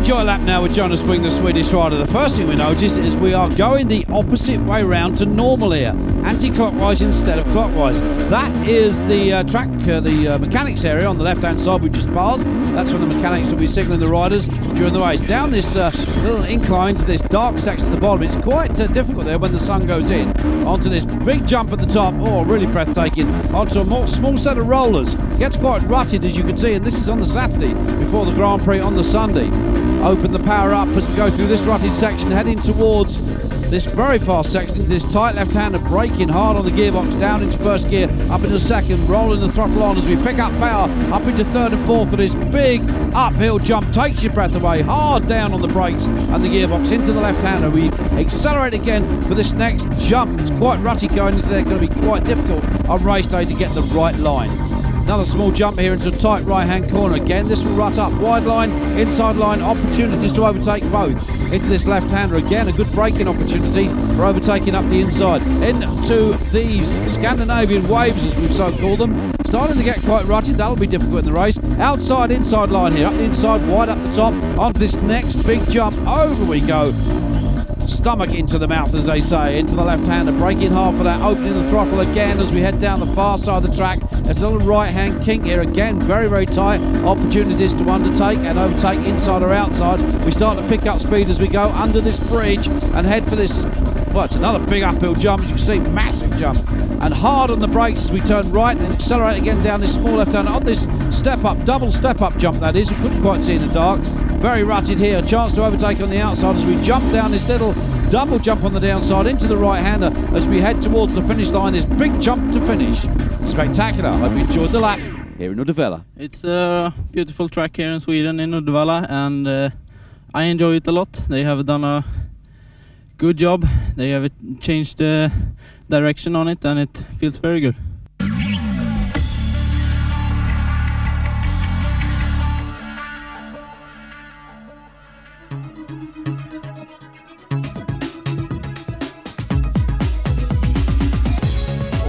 enjoy a lap now with Jonas Wing, the Swedish rider. The first thing we notice is we are going the opposite way round to normal here, anti-clockwise instead of clockwise. That is the track, the mechanics area on the left-hand side we just passed. That's when the mechanics will be signalling the riders during the race. Down this little incline to this dark section at the bottom, it's quite difficult there when the sun goes in. Onto this big jump at the top, oh, really breathtaking. Onto a small set of rollers. Gets quite rutted, as you can see, and this is on the Saturday before the Grand Prix on the Sunday. Open the power up as we go through this rutted section, heading towards this very fast section into this tight left-hander, braking hard on the gearbox, down into first gear, up into second, rolling the throttle on as we pick up power, up into third and fourth of this big uphill jump, takes your breath away, hard down on the brakes and the gearbox into the left-hander. We accelerate again for this next jump. It's quite rutty going into there, going to be quite difficult on race day to get the right line. Another small jump here into a tight right-hand corner. Again, this will rut up. Wide line, inside line, opportunities to overtake both. Into this left-hander again, a good braking opportunity for overtaking up the inside. Into these Scandinavian waves, as we've so called them. Starting to get quite rutted, that'll be difficult in the race. Outside, inside line here, up the inside, wide up the top. Onto this next big jump, over we go. Stomach into the mouth, as they say, into the left-hander, braking hard for that, opening the throttle again as we head down the far side of the track. There's a little right-hand kink here again, very, very tight. Opportunities to undertake and overtake inside or outside. We start to pick up speed as we go under this bridge and head for this, well, it's another big uphill jump, as you can see, massive jump. And hard on the brakes as we turn right and accelerate again down this small left-hander on this step-up, double step-up jump that is. You couldn't quite see in the dark. Very rutted here, a chance to overtake on the outside as we jump down this little double jump on the downside into the right-hander as we head towards the finish line, this big jump to finish. Spectacular. I hope you enjoyed the lap here in Uddevalla. It's a beautiful track here in Sweden, in Uddevalla, and I enjoy it a lot. They have done a good job. They have changed the direction on it, and it feels very good.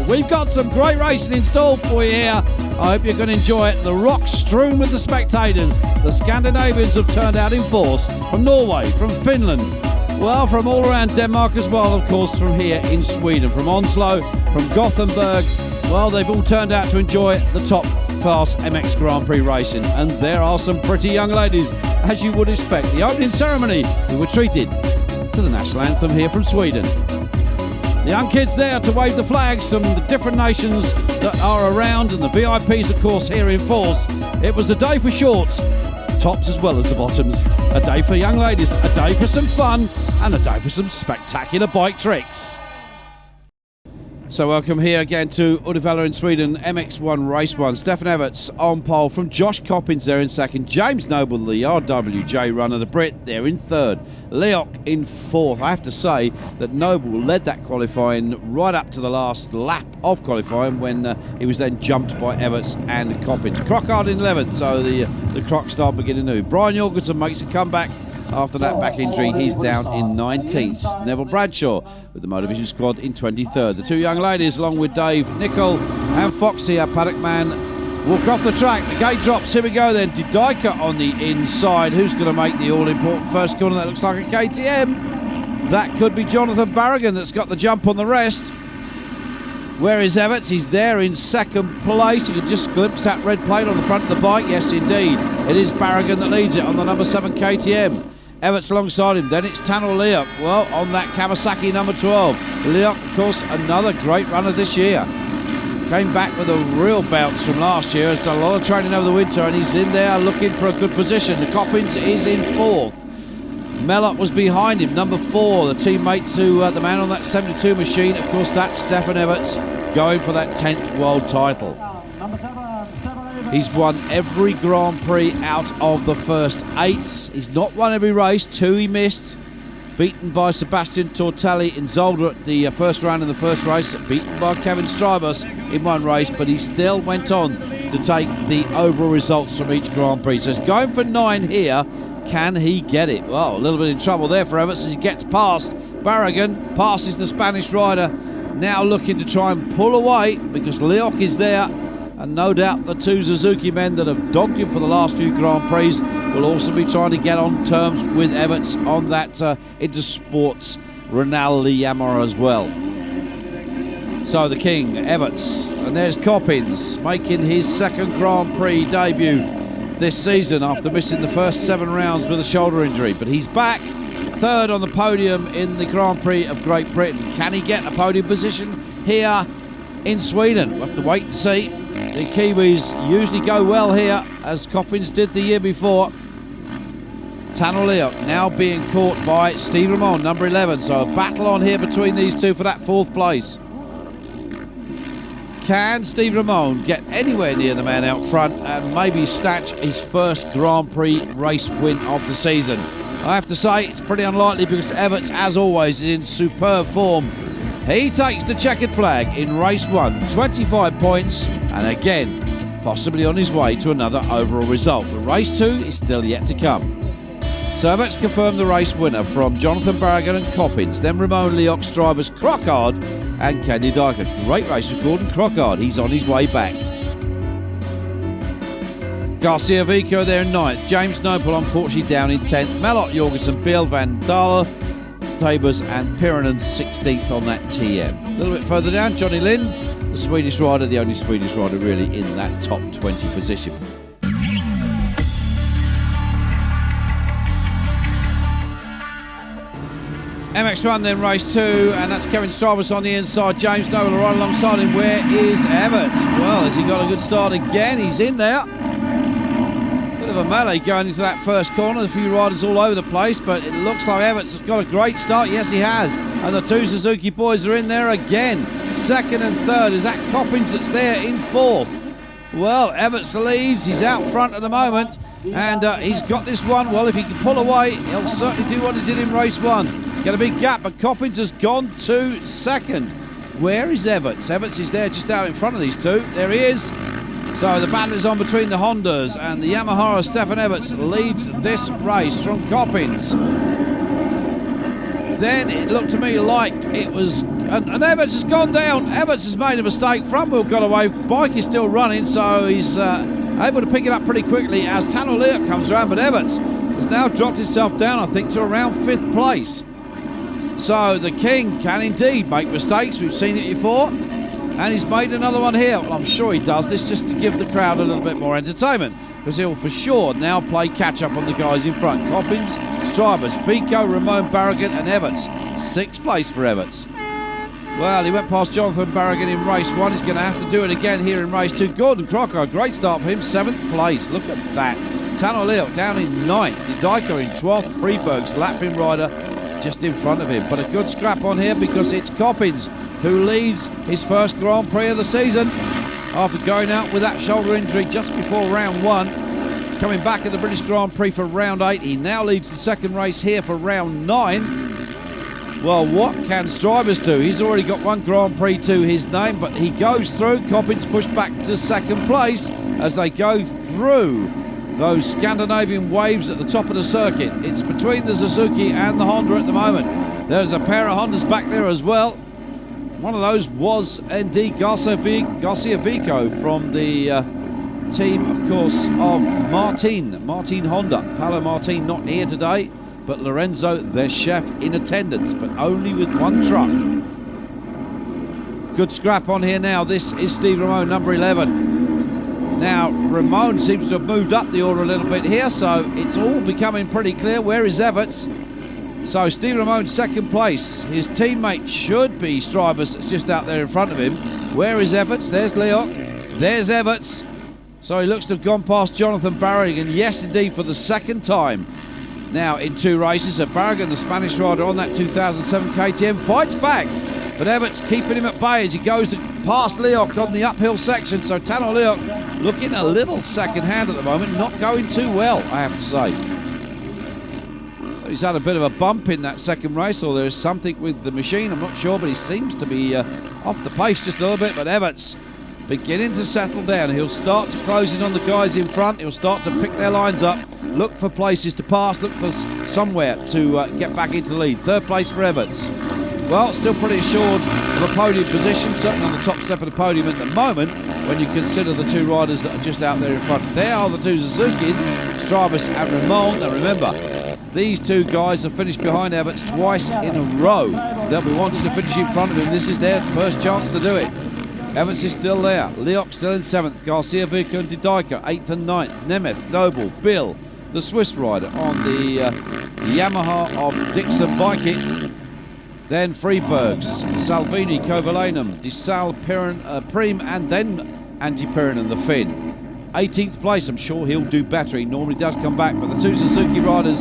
We've got some great racing installed for you here. I hope you're going to enjoy it. The rocks strewn with the spectators. The Scandinavians have turned out in force from Norway, from Finland, well, from all around Denmark as well, of course, from here in Sweden, from Oslo, from Gothenburg. Well, they've all turned out to enjoy the top class MX Grand Prix racing. And there are some pretty young ladies, as you would expect. The opening ceremony, we were treated to the national anthem here from Sweden. The young kids there to wave the flags from the different nations that are around, and the VIPs, of course, here in force. It was a day for shorts, tops as well as the bottoms. A day for young ladies, a day for some fun, and a day for some spectacular bike tricks. So welcome here again to Uddevalla in Sweden, MX1 Race 1. Stefan Everts on pole from Josh Coppins there in second. James Noble, the RWJ runner, the Brit, there in third. Leok in fourth. I have to say that Noble led that qualifying right up to the last lap of qualifying when he was then jumped by Everts and Coppins. Crockard in 11th, so the Croc start beginning new. Brian Jorgensen makes a comeback. After that back injury, he's down in 19th. Neville Bradshaw with the Motorvision squad in 23rd. The two young ladies, along with Dave Nicol and Foxy, our paddock man, walk off the track. The gate drops. Here we go then. Didika on the inside. Who's going to make the all-important first corner? That looks like a KTM. That could be Jonathan Barragan that's got the jump on the rest. Where is Everts? He's there in second place. You can just glimpse that red plate on the front of the bike. Yes, indeed. It is Barragan that leads it on the number 7 KTM. Everts alongside him. Then it's Tanel Leok. Well, on that Kawasaki number 12. Leok, of course, another great runner this year. Came back with a real bounce from last year. Has done a lot of training over the winter, and he's in there looking for a good position. The Coppins is in fourth. Mellot was behind him, number 4, the teammate to the man on that 72 machine. Of course, that's Stefan Everts going for that 10th world title. He's won every Grand Prix out of the first 8. He's not won every race, 2 he missed. Beaten by Sebastian Tortelli in Zolder at the first round in the first race. Beaten by Kevin Strybus in one race, but he still went on to take the overall results from each Grand Prix. So he's going for 9 here. Can he get it? Well, a little bit in trouble there for Everts as he gets past Barragan, passes the Spanish rider, now looking to try and pull away because Leok is there And no doubt the two Suzuki men that have dogged him for the last few Grand Prix will also be trying to get on terms with Everts on that Intersports Rinaldi Yamaha as well. So the King, Everts, and there's Coppins making his second Grand Prix debut this season after missing the first 7 rounds with a shoulder injury. But he's back, third on the podium in the Grand Prix of Great Britain. Can he get a podium position here in Sweden? We'll have to wait and see. The Kiwis usually go well here, as Coppins did the year before. Tanner Leok now being caught by Steve Ramon, number 11. So a battle on here between these two for that 4th place. Can Steve Ramon get anywhere near the man out front and maybe snatch his first Grand Prix race win of the season? I have to say it's pretty unlikely, because Everts, as always, is in superb form. He takes the checkered flag in race 1, 25 points, and again, possibly on his way to another overall result. But race 2 is still yet to come. So Everts confirmed the race winner from Jonathan Barragan and Coppins, then Ramon, Leok, Strybers, Crockard and Kenny Dyker. Great race for Gordon Crockard, he's on his way back. Garcia Vico there in 9th, James Noble unfortunately down in 10th, Melot, Jorgensen, Biel, Van Dalen, Tabers and Pirinen 16th on that TM. A little bit further down, Johnny Lind, the Swedish rider, the only Swedish rider really in that top 20 position. MX1 then race 2, and that's Kevin Strybus on the inside, James Noble right alongside him. Where is Everts? Well, has he got a good start again? He's in there. Bit of a melee going into that first corner, a few riders all over the place, but it looks like Everts has got a great start. Yes, he has. And the two Suzuki boys are in there again. 2nd and 3rd. Is that Coppins that's there in 4th? Well, Everts leads. He's out front at the moment, and he's got this one. Well, if he can pull away, he'll certainly do what he did in race 1. Get a big gap, but Coppins has gone to 2nd. Where is Everts? Everts is there just out in front of these two. There he is. So the battle is on between the Hondas, and the Yamaha of Stefan Everts leads this race from Coppins. Then it looked to me like it was, and Everts has gone down. Everts has made a mistake. Front wheel got away. Bike is still running, so he's able to pick it up pretty quickly as Tanner Leok comes around. But Everts has now dropped himself down, I think, to around 5th place. So the King can indeed make mistakes. We've seen it before. And he's made another one here. Well, I'm sure he does this just to give the crowd a little bit more entertainment, because he'll for sure now play catch-up on the guys in front. Coppins, Strybers, Fico, Ramon, Barragan and Everts. 6th place for Everts. Well, he went past Jonathan Barragan in race 1. He's going to have to do it again here in race 2. Gordon Crocker, great start for him. 7th place. Look at that. Tanner Leok down in 9th. Dyker in 12th. Freeberg's Latvian rider just in front of him. But a good scrap on here, because it's Coppins who leads his first Grand Prix of the season after going out with that shoulder injury just before round 1. Coming back at the British Grand Prix for round 8. He now leads the second race here for round 9. Well, what can Strybers do? He's already got 1 Grand Prix to his name, but he goes through. Coppins pushed back to 2nd place as they go through those Scandinavian waves at the top of the circuit. It's between the Suzuki and the Honda at the moment. There's a pair of Hondas back there as well. One of those was indeed Garcia Vico from the team, of course, of Martin Honda. Paolo Martin not here today, but Lorenzo, their chef, in attendance, but only with 1 truck. Good scrap on here now. This is Steve Ramon, number 11. Now, Ramon seems to have moved up the order a little bit here, so it's all becoming pretty clear. Where is Everts? So Steve Ramon 2nd place. His teammate should be Strybus, that's just out there in front of him. Where is Everts? There's Leok. There's Everts. So he looks to have gone past Jonathan Barragan. Yes, indeed, for the 2nd time now in 2 races. Barragan, the Spanish rider on that 2007 KTM, fights back. But Everts keeping him at bay as he goes past Leok on the uphill section. So Tanner Leok looking a little second-hand at the moment. Not going too well, I have to say. He's had a bit of a bump in that 2nd race, or there's something with the machine, I'm not sure, but he seems to be off the pace just a little bit. But Everts beginning to settle down. He'll start to close in on the guys in front. He'll start to pick their lines up, look for places to pass, look for somewhere to get back into the lead. 3rd place for Everts. Well, still pretty assured of a podium position, certainly on the top step of the podium at the moment. when you consider the two riders that are just out there in front. There are the two Suzukis, Strabas and Ramon. Now remember, these two guys have finished behind Everts twice in a row. They'll be wanting to finish in front of him. This is their first chance to do it. Everts is still there. Leok still in 7th. Garcia Vica and Didika 8th and 9th. Nemeth, Noble, Bill, the Swiss rider on the Yamaha of Dixon Bike It. Then Freebergs, Salvini, Kovalenum, Desal, Prim, and then Antti-Pirinen, the Finn. 18th place, I'm sure he'll do better. He normally does come back, but the two Suzuki riders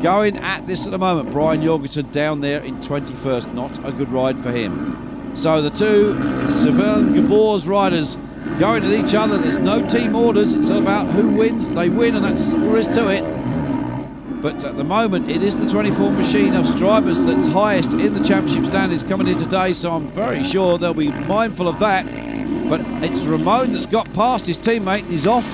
going at this at the moment. Brian Jorgensen down there in 21st, not a good ride for him. So the two Sylvain Gabor's riders going at each other. There's no team orders, it's about who wins. They win, and that's all there is to it. But at the moment, it is the 24 machine of Stribers that's highest in the championship standings coming in today, so I'm very sure they'll be mindful of that. But it's Ramon that's got past his teammate. He's off.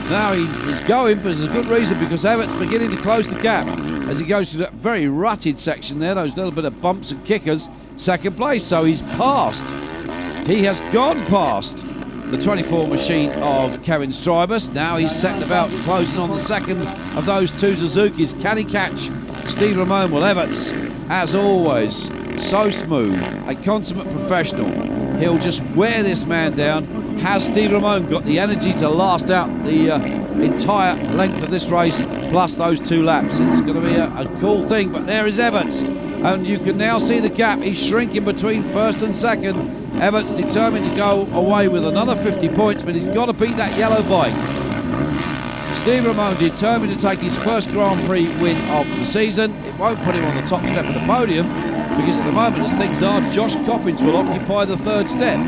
Now he's going, but there's a good reason, because Everts beginning to close the gap as he goes through that very rutted section there, those little bit of bumps and kickers. 2nd place, so he's passed. He has gone past the 24 machine of Kevin Stribus. Now he's setting about closing on the second of those two Suzukis. Can he catch Steve Ramon? Well, Everts, as always, so smooth, a consummate professional. He'll just wear this man down. Has Steve Ramon got the energy to last out the entire length of this race, plus those 2 laps? It's going to be a cool thing, but there is Everts. And you can now see the gap. He's shrinking between 1st and 2nd. Everts determined to go away with another 50 points, but he's got to beat that yellow bike. Steve Ramon determined to take his first Grand Prix win of the season. It won't put him on the top step of the podium, because at the moment, as things are, Josh Coppins will occupy the 3rd step.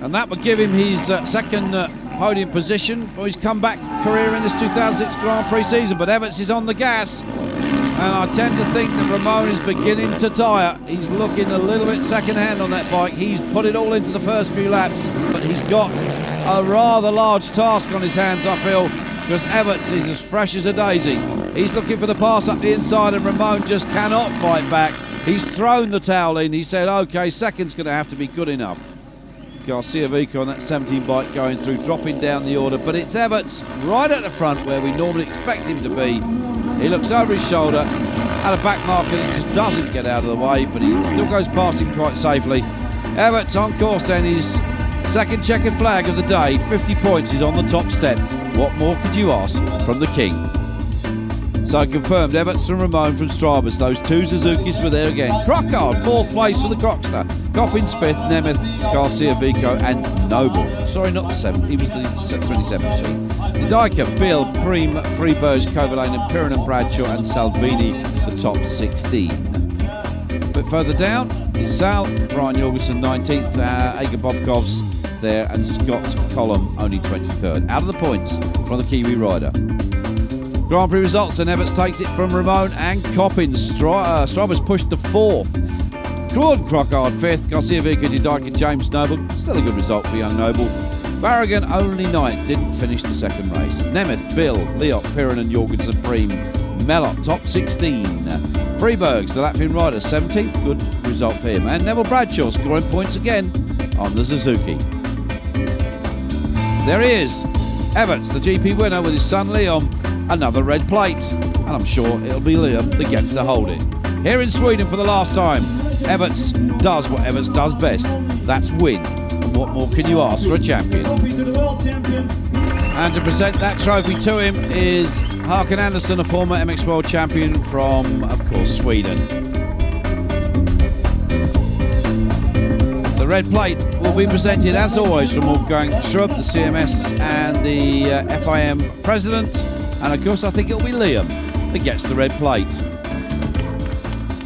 And that would give him his 2nd podium position for his comeback career in this 2006 Grand Prix season. But Everts is on the gas, and I tend to think that Ramon is beginning to tire. He's looking a little bit second-hand on that bike. He's put it all into the first few laps, but he's got a rather large task on his hands, I feel, because Everts is as fresh as a daisy. He's looking for the pass up the inside, and Ramon just cannot fight back. He's thrown the towel in. He said, OK, 2nd's going to have to be good enough. Garcia Vico on that 17 bike going through, dropping down the order, but it's Everts right at the front where we normally expect him to be. He looks over his shoulder at a back marker that just doesn't get out of the way, but he still goes past him quite safely. Everts on course then, his 2nd checkered flag of the day, 50 points, he's on the top step. What more could you ask from the king? So confirmed, Everts and Ramon from Strabas. Those two Suzukis were there again. Crockard, 4th place for the Crockster. Coppins 5th, Nemeth, Garcia Vico and Noble. Sorry, not the 7th, he was the 27 machine. Didika, Bill, Prim, Freebergs, Kovalainen, Pirinen, Bradshaw and Salvini, the top 16. A bit further down, Sal, Brian Jorgensen 19th, Aga Bobkovs there, and Scott Collum only 23rd. Out of the points from the Kiwi rider. Grand Prix results, and Everts takes it from Ramon and Coppins. Strabas pushed to 4th. Claude Crockard 5th. Garcia Vica, Didika, James Noble. Still a good result for young Noble. Barragan only 9th. Didn't finish the 2nd race. Nemeth, Bill, Leok, Pirinen, Jorgensen, Preem. Mellot, top 16. Freebergs, the Latvian rider, 17th. Good result for him. And Neville Bradshaw scoring points again on the Suzuki. There he is. Everts, the GP winner, with his son Liam. Another red plate, and I'm sure it'll be Liam that gets to hold it. Here in Sweden for the last time, Everts does what Everts does best, that's win. And what more can you ask for a champion? And to present that trophy to him is Håkan Andersson, a former MX World Champion from, of course, Sweden. The red plate will be presented, as always, from Wolfgang Schrubb, the CMS and the FIM President. And of course, I think it'll be Liam that gets the red plate.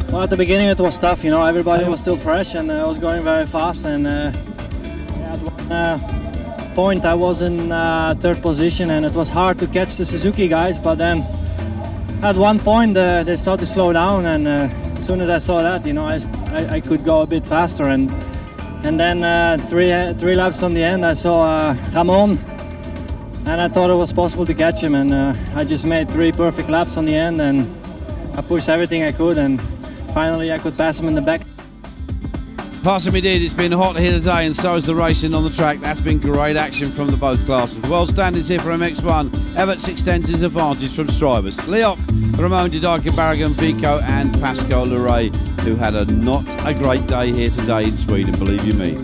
Well, at the beginning it was tough, you know, everybody was still fresh and I was going very fast, and at one point I was in 3rd position and it was hard to catch the Suzuki guys, but then at one point they started to slow down, and as soon as I saw that, you know, I could go a bit faster, and then three laps from the end I saw Ramon. And I thought it was possible to catch him, and I just made 3 perfect laps on the end, and I pushed everything I could, and finally I could pass him in the back. Passing me did, it's been hot here today, and so is the racing on the track. That's been great action from the both classes. The world standings here for MX1. Everts extends his advantage from Strivers. Leoc, Ramon Didika, Barragan, Vico and Pascal Leray, who had not a great day here today in Sweden, believe you me.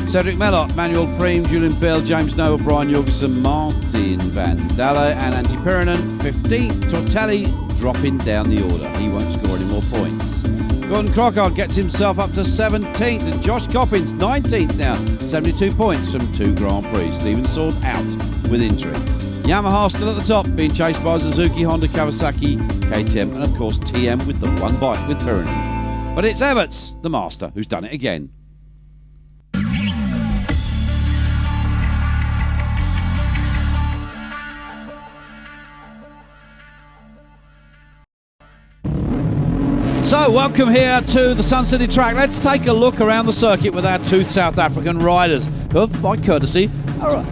Cedric Mellot, Manuel Preem, Julian Bell, James Noah, Brian Jorgensen, Martin Van Dalle and Antti Pirinen 15th. Tortelli dropping down the order. He won't score any more points. Gordon Crockard gets himself up to 17th and Josh Coppins 19th now, 72 points from 2 Grand Prix. Steven Sword out with injury. Yamaha still at the top, being chased by Suzuki, Honda, Kawasaki, KTM and of course TM with the one bike with Pirinen. But it's Everts, the master, who's done it again. So, welcome here to the Sun City track. Let's take a look around the circuit with our 2 South African riders who, by courtesy,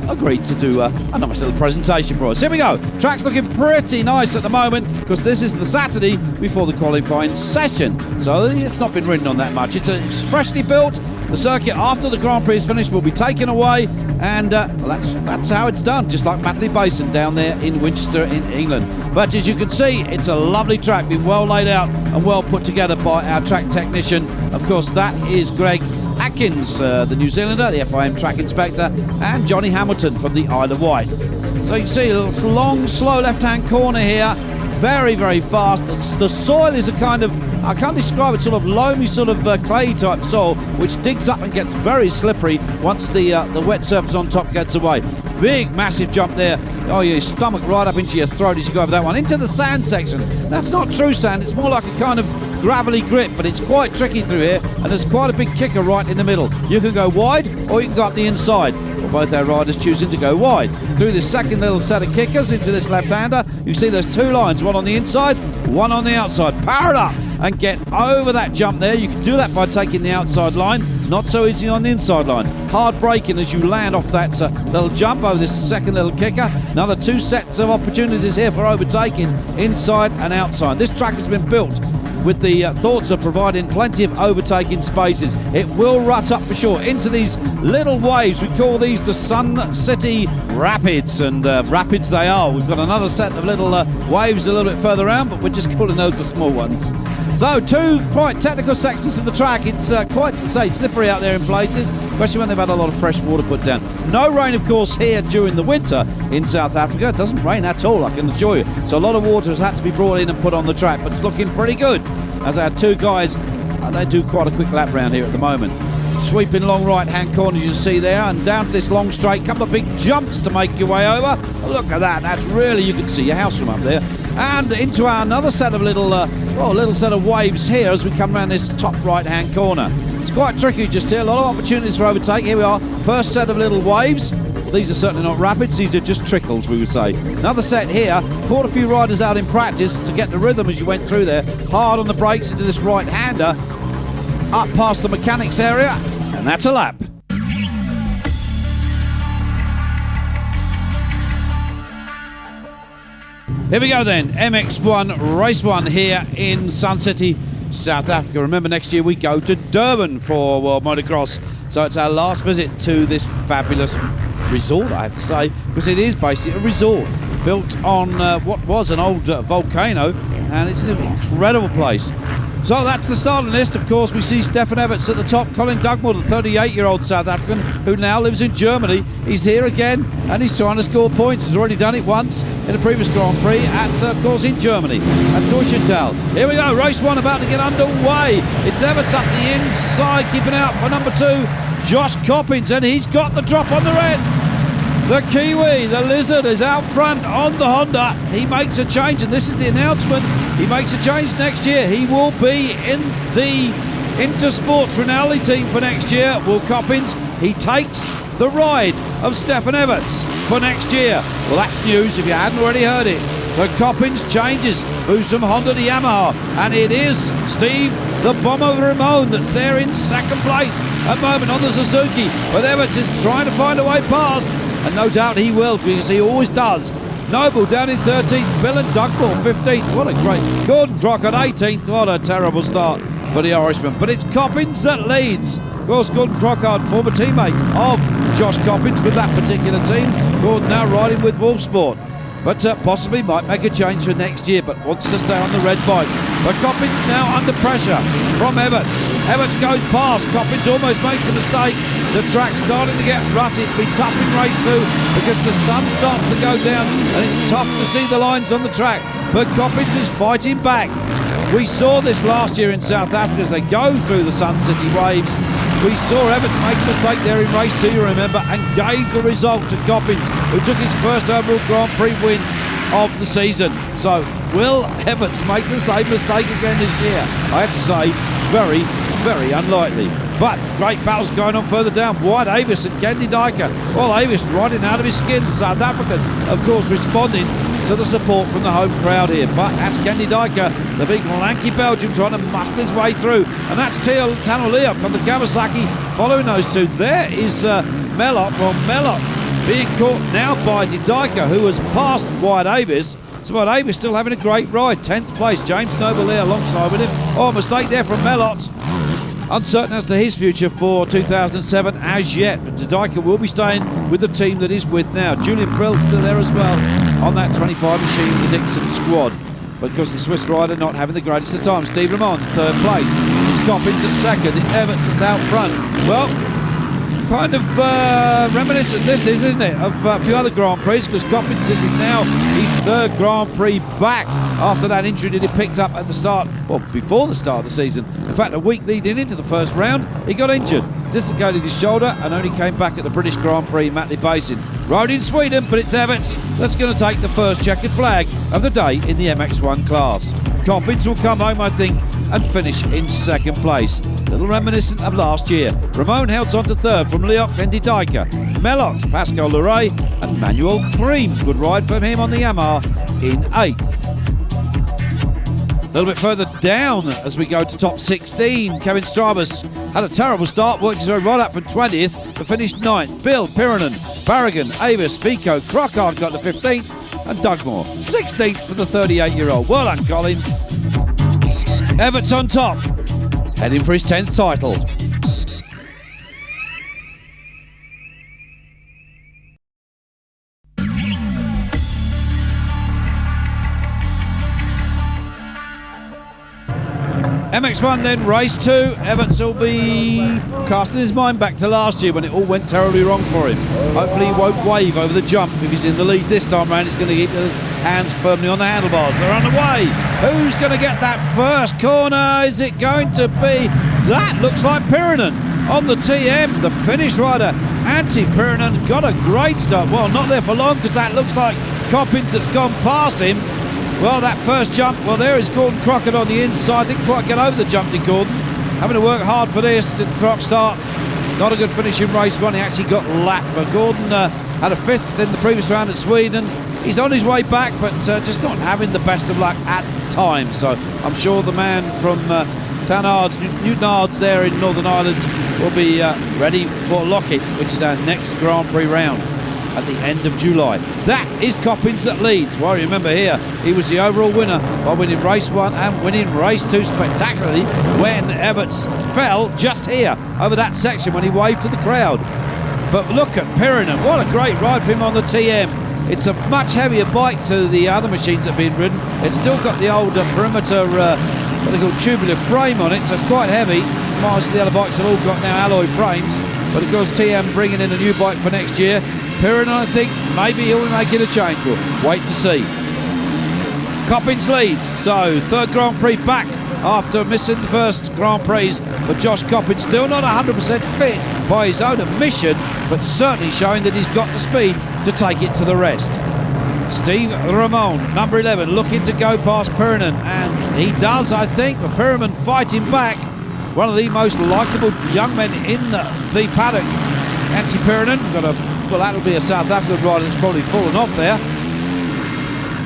agreed to do a nice little presentation for us. Here we go. Track's looking pretty nice at the moment because this is the Saturday before the qualifying session. So it's not been ridden on that much. It's freshly built. The circuit after the Grand Prix is finished will be taken away, and well, that's how it's done, just like Matley Basin down there in Winchester in England. But as you can see, it's a lovely track, been well laid out and well put together by our track technician. Of course, that is Greg Atkins, the New Zealander, the FIM track inspector, and Johnny Hamilton from the Isle of Wight. So you can see a little long, slow left-hand corner here. Very, very fast. The soil is a kind of, I can't describe it, sort of loamy, sort of clay type soil, which digs up and gets very slippery once the wet surface on top gets away. Big, massive jump there. Oh, your stomach right up into your throat as you go over that one. Into the sand section. That's not true sand. It's more like a kind of gravelly grip, but it's quite tricky through here, and there's quite a big kicker right in the middle. You can go wide, or you can go up the inside. Well, both our riders choosing to go wide. Through this second little set of kickers into this left-hander, you see there's 2 lines, one on the inside, one on the outside. Power it up and get over that jump there. You can do that by taking the outside line. Not so easy on the inside line. Hard braking as you land off that little jump over this second little kicker. Another 2 sets of opportunities here for overtaking inside and outside. This track has been built with the thoughts of providing plenty of overtaking spaces. It will rut up for sure into these little waves. We call these the Sun City Rapids, and rapids they are. We've got another set of little waves a little bit further around, but we're just calling those the small ones. So 2 quite technical sections of the track. It's quite to say slippery out there in places, especially when they've had a lot of fresh water put down. No rain, of course, here during the winter in South Africa. It doesn't rain at all, I can assure you. So a lot of water has had to be brought in and put on the track, but it's looking pretty good as our 2 guys, they do quite a quick lap round here at the moment. Sweeping long right-hand corner you see there, and down to this long straight, couple of big jumps to make your way over. Look at that, that's really, you can see your house from up there. And into our another set of little set of waves here as we come around this top right-hand corner. It's quite tricky just here, a lot of opportunities for overtake. Here we are, first set of little waves. These are certainly not rapids, these are just trickles, we would say. Another set here, caught a few riders out in practice to get the rhythm as you went through there. Hard on the brakes into this right-hander, up past the mechanics area, and that's a lap. Here we go then, MX1 Race 1 here in Sun City, South Africa. Remember, next year we go to Durban for World Motocross. So it's our last visit to this fabulous resort, I have to say, because it is basically a resort built on what was an old volcano, and it's an incredible place. So that's the starting list. Of course, we see Stefan Everts at the top. Colin Dugmore, the 38-year-old South African who now lives in Germany. He's here again, and he's trying to score points. He's already done it once in a previous Grand Prix at, of course, in Germany at Deutschenthal. Here we go, race 1 about to get underway. It's Everts up the inside, keeping out for number 2, Josh Coppins, and he's got the drop on the rest. The Kiwi, the Lizard, is out front on the Honda. He makes a change, and this is the announcement. He makes a change next year. He will be in the Intersports Rinaldi team for next year. Will Coppins, he takes the ride of Stefan Everts for next year. Well, that's news if you hadn't already heard it. So Coppins changes, moves from Honda to Yamaha, and it is Steve the Bomber Ramon that's there in second place at the moment on the Suzuki. But Everts is trying to find a way past, and no doubt he will, because he always does. Noble down in 13th, Bill and Dugmore 15th. What a great, Gordon Crockett 18th. What a terrible start for the Irishman. But it's Coppins that leads. Of course, Gordon Crockard, former teammate of Josh Coppins with that particular team. Gordon now riding with Wolfsport, but possibly might make a change for next year, but wants to stay on the red bikes. But Coppins now under pressure from Everts. Everts goes past. Coppins almost makes a mistake. The track's starting to get rutted. It'll be tough in race 2 because the sun starts to go down and it's tough to see the lines on the track. But Coppins is fighting back. We saw this last year in South Africa as they go through the Sun City waves. We saw Everts make a mistake there in race 2, you remember, and gave the result to Coppins, who took his first overall Grand Prix win of the season. So will Everts make the same mistake again this year? I have to say, very, very unlikely. But great battles going on further down. Wyatt Avis and Kenny Dyker. Well, Avis riding out of his skin. The South African, of course, responding to the support from the home crowd here. But that's Kenny Dyker, the big lanky Belgian, trying to muscle his way through. And that's Tano Leop on the Kawasaki following those two. There is Mellot. Well, Mellot being caught now by Dyker, who has passed Wyatt Avis. So Wyatt Avis still having a great ride. 10th place. James Noble there alongside with him. Oh, a mistake there from Mellot. Uncertain as to his future for 2007 as yet, but Dyker will be staying with the team that he's with now. Julian Brill still there as well on that 25 machine, the Dixon squad. But because the Swiss rider not having the greatest of times. Steve Ramon, 3rd place. It's Coppins at 2nd. The Everts that's out front. Well, kind of reminiscent this is, isn't it, of a few other Grand Prix, because Coppins, this is now his 3rd Grand Prix back after that injury that he picked up at the start, well, before the start of the season. In fact, a week leading into the first round, he got injured, dislocated his shoulder, and only came back at the British Grand Prix in Matley Basin. Rode in Sweden, but it's Everts that's going to take the first checkered flag of the day in the MX1 class. Coppins will come home, I think, and finish in 2nd place. Little reminiscent of last year. Ramon held on to 3rd from Leoc and Dyker. Mellot, Pascal Leray and Manuel Cream. Good ride from him on the Yamaha in 8th. A little bit further down as we go to top 16. Kevin Strabus had a terrible start, worked his way right up from 20th to finish 9th. Bill, Pirinen, Barragan, Avis, Vico, Crockard got to 15th, and Dugmore 16th for the 38-year-old. Well done, Colin. Everts on top, heading for his 10th title. MX1 then, race 2. Everts will be casting his mind back to last year when it all went terribly wrong for him. Hopefully he won't wave over the jump if he's in the lead this time round. He's going to keep his hands firmly on the handlebars. They're on the way. Who's going to get that first corner? Is it going to be? That looks like Pirinen on the TM, the Finnish rider. Antti Pirinen got a great start. Well, not there for long because that looks like Coppins that's gone past him. Well, that first jump, well, there is Gordon Crockett on the inside. Didn't quite get over the jump, did Gordon. Having to work hard for this. Did Croc start? Not a good finish in race 1. He actually got lapped, but Gordon had a 5th in the previous round at Sweden. He's on his way back, but just not having the best of luck at times. So I'm sure the man from Newton Ards there in Northern Ireland will be ready for Lockett, which is our next Grand Prix round at the end of July. That is Coppins that leads. Well, remember here, he was the overall winner by winning race 1 and winning race 2 spectacularly when Everts fell just here over that section when he waved to the crowd. But look at Pirinen, what a great ride for him on the TM. It's a much heavier bike to the other machines that have been ridden. It's still got the old perimeter, what they call tubular frame on it, so it's quite heavy. Most of the other bikes have all got now alloy frames, but of course TM bringing in a new bike for next year. Pirinen, I think, maybe he'll be making a change. We'll wait to see. Coppins leads, so 3rd Grand Prix back after missing the first Grand Prix. But Josh Coppins still not 100% fit by his own admission, but certainly showing that he's got the speed to take it to the rest. Steve Ramon, number 11, looking to go past Pirinen, and he does, I think. But Pirinen fighting back. One of the most likeable young men in the paddock. Antti Pirinen got a, well, that'll be a South African rider that's probably fallen off there.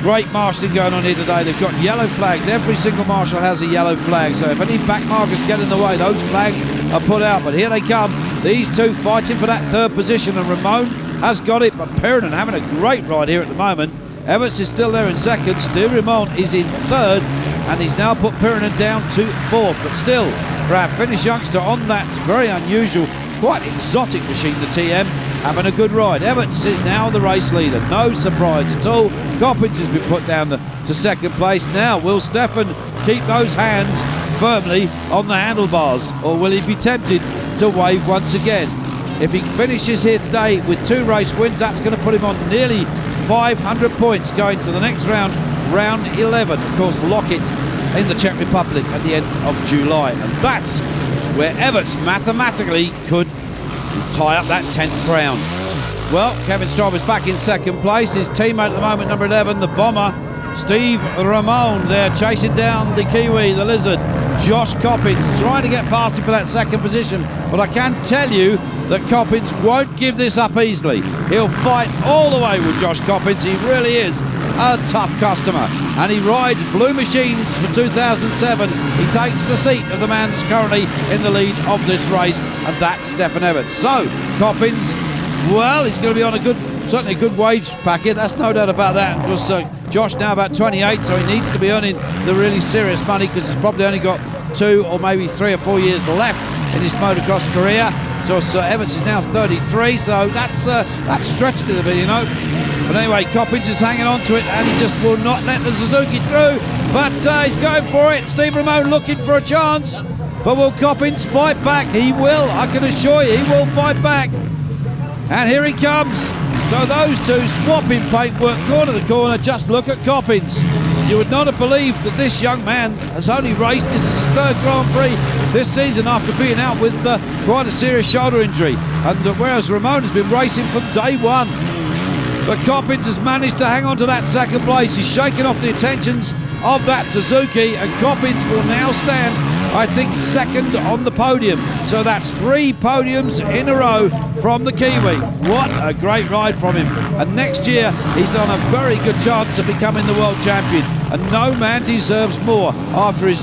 Great marshalling going on here today. They've got yellow flags. Every single marshal has a yellow flag, so if any back markers get in the way, those flags are put out. But here they come, these two fighting for that 3rd position, and Ramon has got it, but Pirinen having a great ride here at the moment. Everts is still there in 2nd. Steve Ramon is in 3rd, and he's now put Pirinen down to 4th, but still for our Finnish youngster on that very unusual, quite exotic machine, the TM, having a good ride. Everts is now the race leader, no surprise at all. Coppins has been put down to second place. Now, will Stefan keep those hands firmly on the handlebars, or will he be tempted to wave once again? If he finishes here today with 2 race wins, that's going to put him on nearly 500 points going to the next round, round 11. Of course, Lockett in the Czech Republic at the end of July, and that's where Everts mathematically could tie up that 10th crown. Well, Kevin Stryver's back in second place. His teammate at the moment, number 11, the bomber, Steve Ramone, there chasing down the Kiwi, the Lizard, Josh Coppins, trying to get past him for that second position. But I can tell you that Coppins won't give this up easily. He'll fight all the way with Josh Coppins. He really is a tough customer. And he rides Blue Machines for 2007. He takes the seat of the man that's currently in the lead of this race, and that's Stefan Everts. So, Coppins, well, he's going to be on a good, certainly a good wage packet, that's no doubt about that. Because Josh now about 28, so he needs to be earning the really serious money, because he's probably only got 2 or maybe 3 or 4 years left in his motocross career. Josh Everts is now 33, so that's stretching it a bit, you know. But anyway, Coppins is hanging on to it, and he just will not let the Suzuki through. But he's going for it. Steve Ramone looking for a chance. But will Coppins fight back? He will, I can assure you, he will fight back. And here he comes. So those two swapping paintwork corner to corner. Just look at Coppins. You would not have believed that this young man has only raced, this is his 3rd Grand Prix this season after being out with quite a serious shoulder injury. And whereas Ramone has been racing from day one. But Coppins has managed to hang on to that second place. He's shaken off the attentions of that Suzuki, and Coppins will now stand, I think, second on the podium. So that's 3 podiums in a row from the Kiwi. What a great ride from him. And next year, he's on a very good chance of becoming the world champion. And no man deserves more after his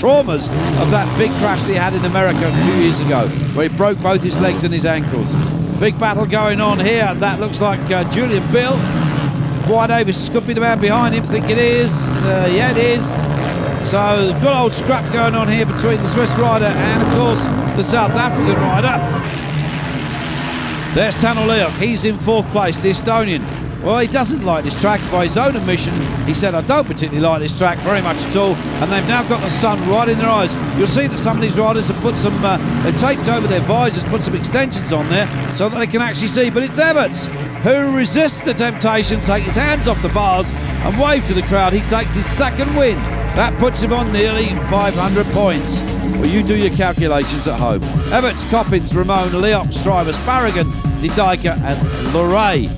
traumas of that big crash that he had in America a few years ago, where he broke both his legs and his ankles. Big battle going on here. That looks like Julian Bill. Wyatt Davis could be the man behind him. Think it is. Yeah, it is. So good old scrap going on here between the Swiss rider and, of course, the South African rider. There's Tano Leok. He's in 4th place, the Estonian. Well, he doesn't like this track. By his own admission, he said, I don't particularly like this track very much at all. And they've now got the sun right in their eyes. You'll see that some of these riders have put some, they've taped over their visors, put some extensions on there so that they can actually see. But it's Everts who resists the temptation, take his hands off the bars and wave to the crowd. He takes his 2nd win. That puts him on nearly 500 points. Well, you do your calculations at home. Everts, Coppins, Ramone, Leok, Stryver, Sparrigan, Didika and Loray.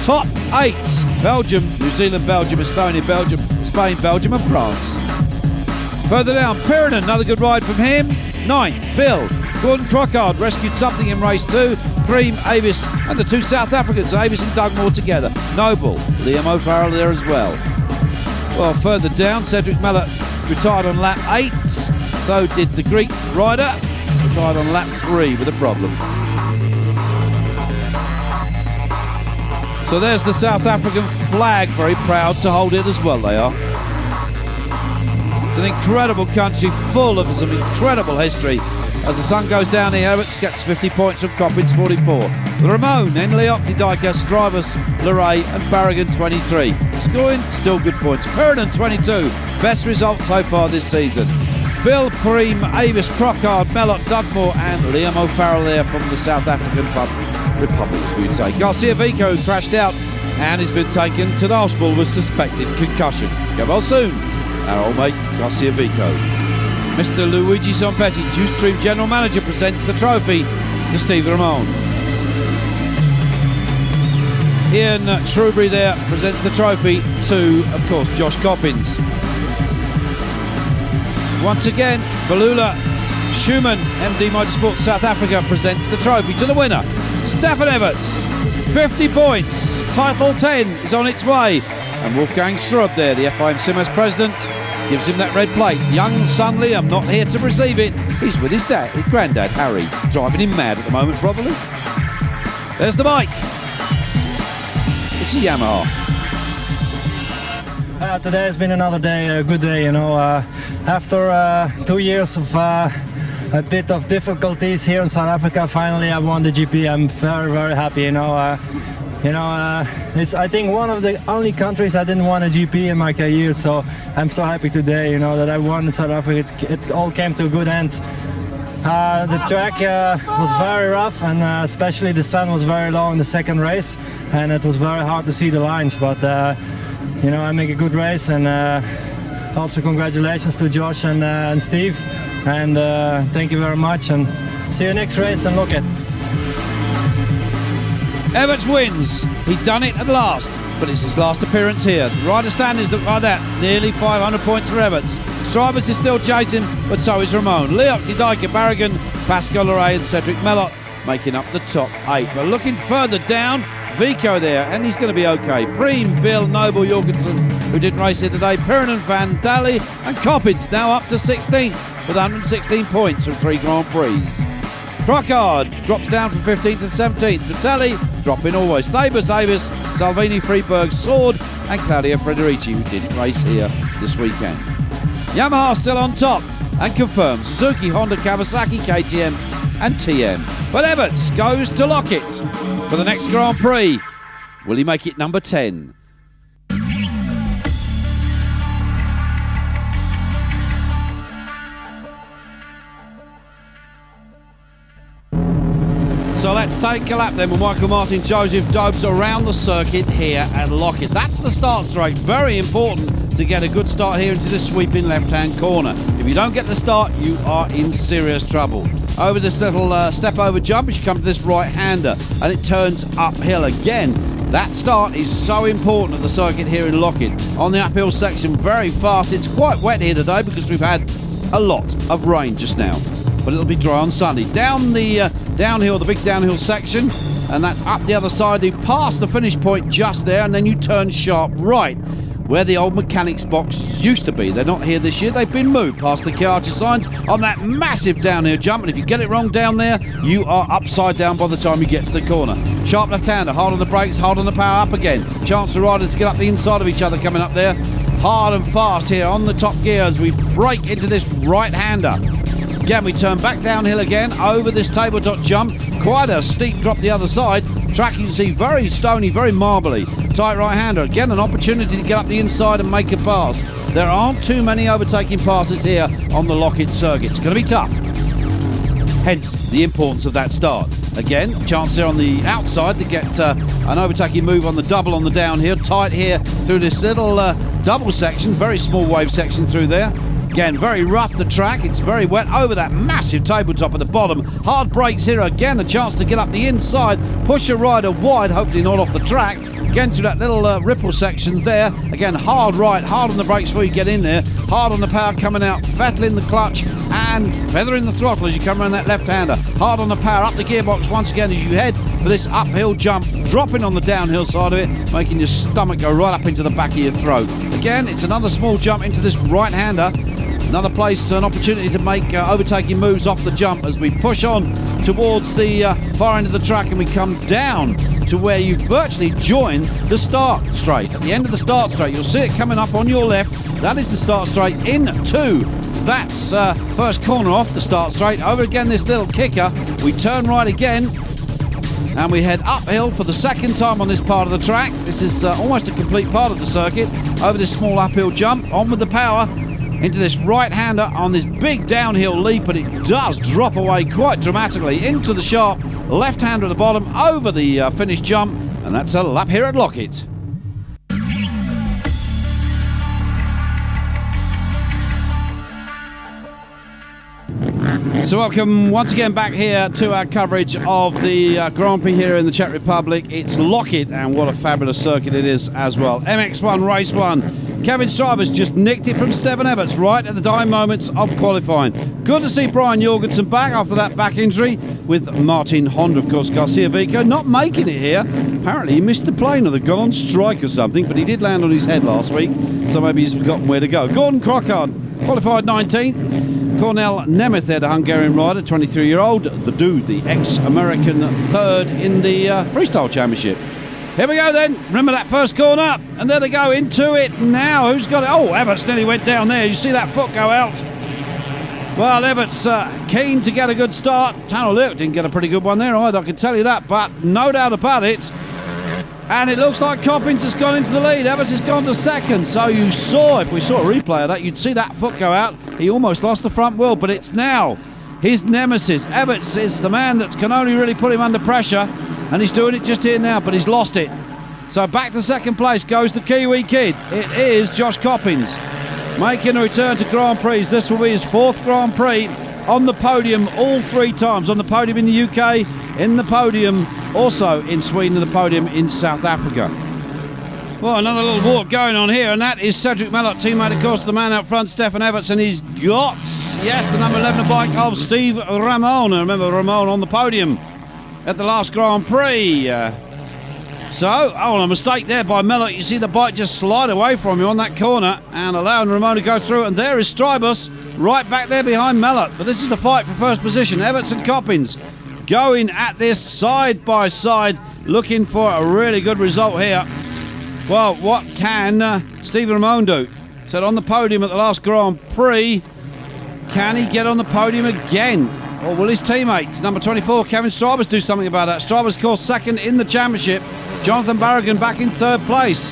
Top 8, Belgium, New Zealand, Belgium, Estonia, Belgium, Spain, Belgium and France. Further down, Pyrenees, another good ride from him. 9th, Bill. Gordon Crockard rescued something in race 2. Cream, Avis and the 2 South Africans, Avis and Dugmore together. Noble, Liam O'Farrell there as well. Well, further down, Cedric Mellot retired on lap 8. So did the Greek rider, retired on lap 3 with a problem. So there's the South African flag, very proud to hold it as well, they are. It's an incredible country, full of some incredible history. As the sun goes down here, Everts gets 50 points from Coppins, 44. Ramone, Enleok, Didika, Strivers, Loray and Barragan, 23. Scoring, still good points. Pyrenees, 22. Best result so far this season. Bill, Kareem, Avis, Crockard, Mellot, Dugmore and Liam O'Farrell there from the South African Republic, as we'd say. Garcia Vico crashed out and has been taken to the hospital with suspected concussion. Get well soon, our old mate Garcia Vico. Mr. Luigi Sompetti, Stream General Manager, presents the trophy to Steve Ramone. Ian Shrewsbury there presents the trophy to, of course, Josh Coppins. Once again, Balula Schumann, MD Motorsports South Africa, presents the trophy to the winner, Stefan Everts. 50 points, title 10 is on its way. And Wolfgang Strub there, the FIM Simmers president, gives him that red plate. Young son Liam not here to receive it. He's with his dad, his granddad Harry, driving him mad at the moment probably. There's the bike. It's a Yamaha. Today has been another day, a good day, you know. After 2 years of a bit of difficulties here in South Africa. Finally, I won the GP. I'm very, very happy. It's I think one of the only countries I didn't win a GP in my career. So I'm so happy today, that I won in South Africa. It all came to a good end. The track was very rough, and especially the sun was very low in the second race, and it was very hard to see the lines. But I make a good race, and also congratulations to Josh and Steve, and thank you very much. And see you next race, and look at. Everts wins. He'd done it at last, but it's his last appearance here. The rider standings look like that. Nearly 500 points for Everts. Strybus is still chasing, but so is Ramon. Leok, Didike, Barragan, Pascal Leray and Cedric Mellot making up the top 8. But looking further down, Vico there, and he's going to be okay. Preem, Bill, Noble, Jorgensen, who didn't race here today, Pirinen, Van Daly and Coppins now up to 16th with 116 points from 3 Grand Prix. Crockard drops down from 15th and 17th. Vitelli dropping always. Thabus, Avis, Salvini, Freeberg, Sword and Claudio Frederici, who didn't race here this weekend. Yamaha still on top and confirmed Suzuki, Honda, Kawasaki, KTM and TM. But Everts goes to Lockett for the next Grand Prix. Will he make it number 10? So let's take a lap then with Michael Martin Joseph Dobes around the circuit here at Lockett. That's the start straight. Very important to get a good start here into this sweeping left-hand corner. If you don't get the start, you are in serious trouble. Over this little step over jump, as you come to this right-hander, and it turns uphill again. That start is so important at the circuit here in Lockett. On the uphill section, very fast. It's quite wet here today because we've had a lot of rain just now, but it'll be dry on Sunday. Down the downhill, the big downhill section, and that's up the other side. You pass the finish point just there, and then you turn sharp right, where the old mechanics box used to be. They're not here this year. They've been moved past the Kiachi signs on that massive downhill jump, and if you get it wrong down there, you are upside down by the time you get to the corner. Sharp left-hander, hard on the brakes, hard on the power, up again. Chance for riders to get up the inside of each other coming up there. Hard and fast here on the top gear as we break into this right-hander. Again, we turn back downhill again over this tabletop jump. Quite a steep drop the other side. Track you can see very stony, very marbly. Tight right-hander. Again, an opportunity to get up the inside and make a pass. There aren't too many overtaking passes here on the Lockett circuit. It's going to be tough. Hence the importance of that start. Again, chance there on the outside to get an overtaking move on the double on the downhill. Tight here through this little double section. Very small wave section through there. Again, very rough the track. It's very wet over that massive tabletop at the bottom. Hard brakes here. Again, a chance to get up the inside. Push a rider wide, hopefully not off the track. Again, through that little ripple section there. Again, hard right, hard on the brakes before you get in there. Hard on the power coming out. Fettle in the clutch and feathering the throttle as you come around that left-hander. Hard on the power, up the gearbox once again as you head for this uphill jump. Dropping on the downhill side of it, making your stomach go right up into the back of your throat. Again, it's another small jump into this right-hander. Another place, an opportunity to make overtaking moves off the jump as we push on towards the far end of the track, and we come down to where you virtually join the start straight. At the end of the start straight, you'll see it coming up on your left. That is the start straight into that's first corner off the start straight. Over again this little kicker. We turn right again and we head uphill for the second time on this part of the track. This is almost a complete part of the circuit. Over this small uphill jump, on with the power. Into this right-hander on this big downhill leap, and it does drop away quite dramatically into the sharp left-hander at the bottom, over the finish jump, and that's a lap here at Lockett. So welcome once again back here to our coverage of the Grand Prix here in the Czech Republic. It's Lockett, and what a fabulous circuit it is as well. MX1 Race 1. Kevin Strybus just nicked it from Stefan Everts right at the dying moments of qualifying. Good to see Brian Jorgensen back after that back injury with Martin Honda, of course. Garcia Vico not making it here. Apparently he missed the plane or they'd gone on strike or something, but he did land on his head last week, so maybe he's forgotten where to go. Gordon Crockard qualified 19th. Cornel Nemeth there, the Hungarian rider, 23-year-old. The dude, the ex-American third in the Freestyle Championship. Here we go then. Remember that first corner up, and there they go into it now. Who's got it? Oh, Everts nearly went down there. You see that foot go out? Well, Everts keen to get a good start. Tanner Luke didn't get a pretty good one there either, I can tell you that, but no doubt about it. And it looks like Coppins has gone into the lead. Everts has gone to second. So you saw, if we saw a replay of that, you'd see that foot go out. He almost lost the front wheel, but it's now his nemesis. Everts is the man that can only really put him under pressure, and he's doing it just here now, but he's lost it. So back to second place goes the Kiwi kid. It is Josh Coppins making a return to Grand Prix. This will be his 4th Grand Prix on the podium all 3 times. On the podium in the UK, in the podium also in Sweden, and the podium in South Africa. Well, another little walk going on here, and that is Cedric Mellot, teammate, of course, the man out front, Stefan Everts, and he's got, yes, the number 11 bike of Steve Ramon. Remember Ramon on the podium at the last Grand Prix. A mistake there by Mellot. You see the bike just slide away from him on that corner and allowing Ramon to go through, and there is Strybus right back there behind Mellot. But this is the fight for first position. Everts and Coppins going at this side by side, looking for a really good result here. Well, what can Stephen Ramon do? Said on the podium at the last Grand Prix. Can he get on the podium again? Or will his teammate, number 24, Kevin Strybus, do something about that? Strybus, of course, second in the championship. Jonathan Barragan back in 3rd place.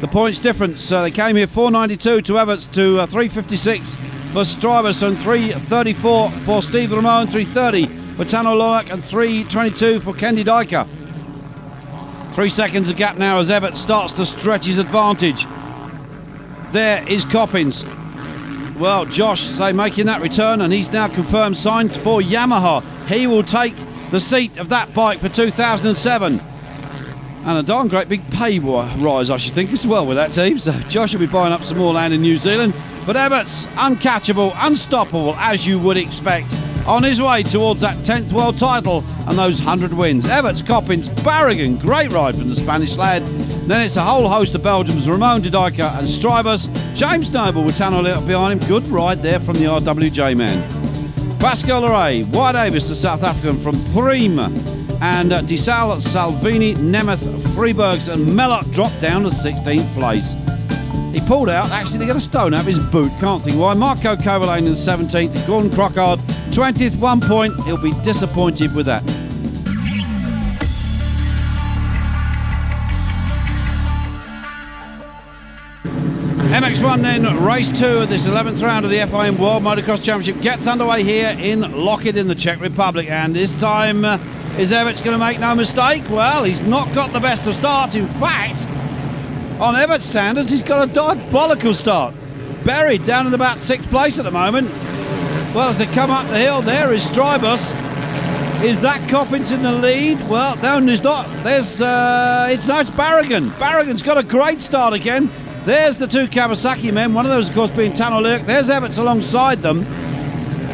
The points difference, they came here 492 to Everts to 356 for Strybus, and 334 for Steve Ramon, 330 for Tano Loak, and 322 for Kendi Dyker. 3 seconds of gap now as Everts starts to stretch his advantage. There is Coppins. Well, Josh making that return, and he's now confirmed signed for Yamaha. He will take the seat of that bike for 2007. And a darn great big pay rise, I should think, as well with that team. So Josh will be buying up some more land in New Zealand. But Everts, uncatchable, unstoppable, as you would expect, on his way towards that 10th world title and those 100 wins. Everts, Coppins, Barragan, great ride from the Spanish lad. Then it's a whole host of Belgians, Ramon de Dijker and Strybus. James Noble with Tanner Little behind him. Good ride there from the RWJ man. Pascal Leray, Wyatt Davis, the South African from Prima, and Disal, Salvini, Nemeth, Freebergs, and Mellot dropped down to 16th place. He pulled out, actually to get a stone out of his boot, can't think why. Marco Kovalainen in 17th, and Gordon Crockard 20th, 1 point. He'll be disappointed with that. MX1 then, race 2 of this 11th round of the FIM World Motocross Championship gets underway here in Lockett in the Czech Republic, and this time is Everts going to make no mistake? Well, he's not got the best of starts. In fact, on Everts standards, he's got a diabolical start. Buried down in about 6th place at the moment. Well, as they come up the hill, there is Strybus. Is that Coppins in the lead? Well, no, there's not. It's Barragan. Barragan's got a great start again. There's the 2 Kawasaki men, one of those, of course, being Tanner Lurk. There's Everts alongside them.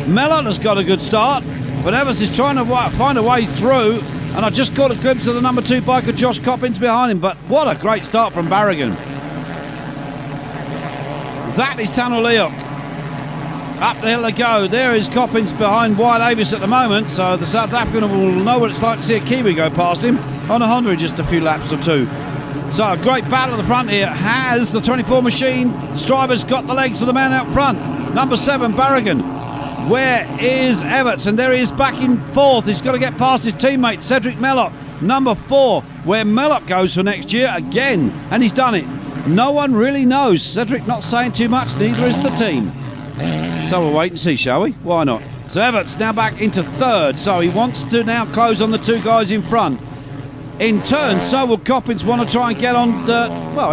Mellot has got a good start, but Everts is trying to find a way through, and I just caught a glimpse of the number 2 biker, Josh Coppins, behind him, but what a great start from Barragan. That is Tanner Lurk. Up the hill they go. There is Coppins behind Wyatt Davis at the moment, so the South African will know what it's like to see a Kiwi go past him on a Honda in just a few laps or two. So a great battle at the front here. Has the 24 machine. Strybus got the legs for the man out front. Number 7, Barragan. Where is Everts? And there he is back in 4th. He's got to get past his teammate, Cedric Mellot. Number 4, where Mellot goes for next year again. And he's done it. No one really knows. Cedric not saying too much, neither is the team. So we'll wait and see, shall we? Why not? So Everts now back into 3rd. So he wants to now close on the 2 guys in front. In turn, so will Coppins want to try and get on,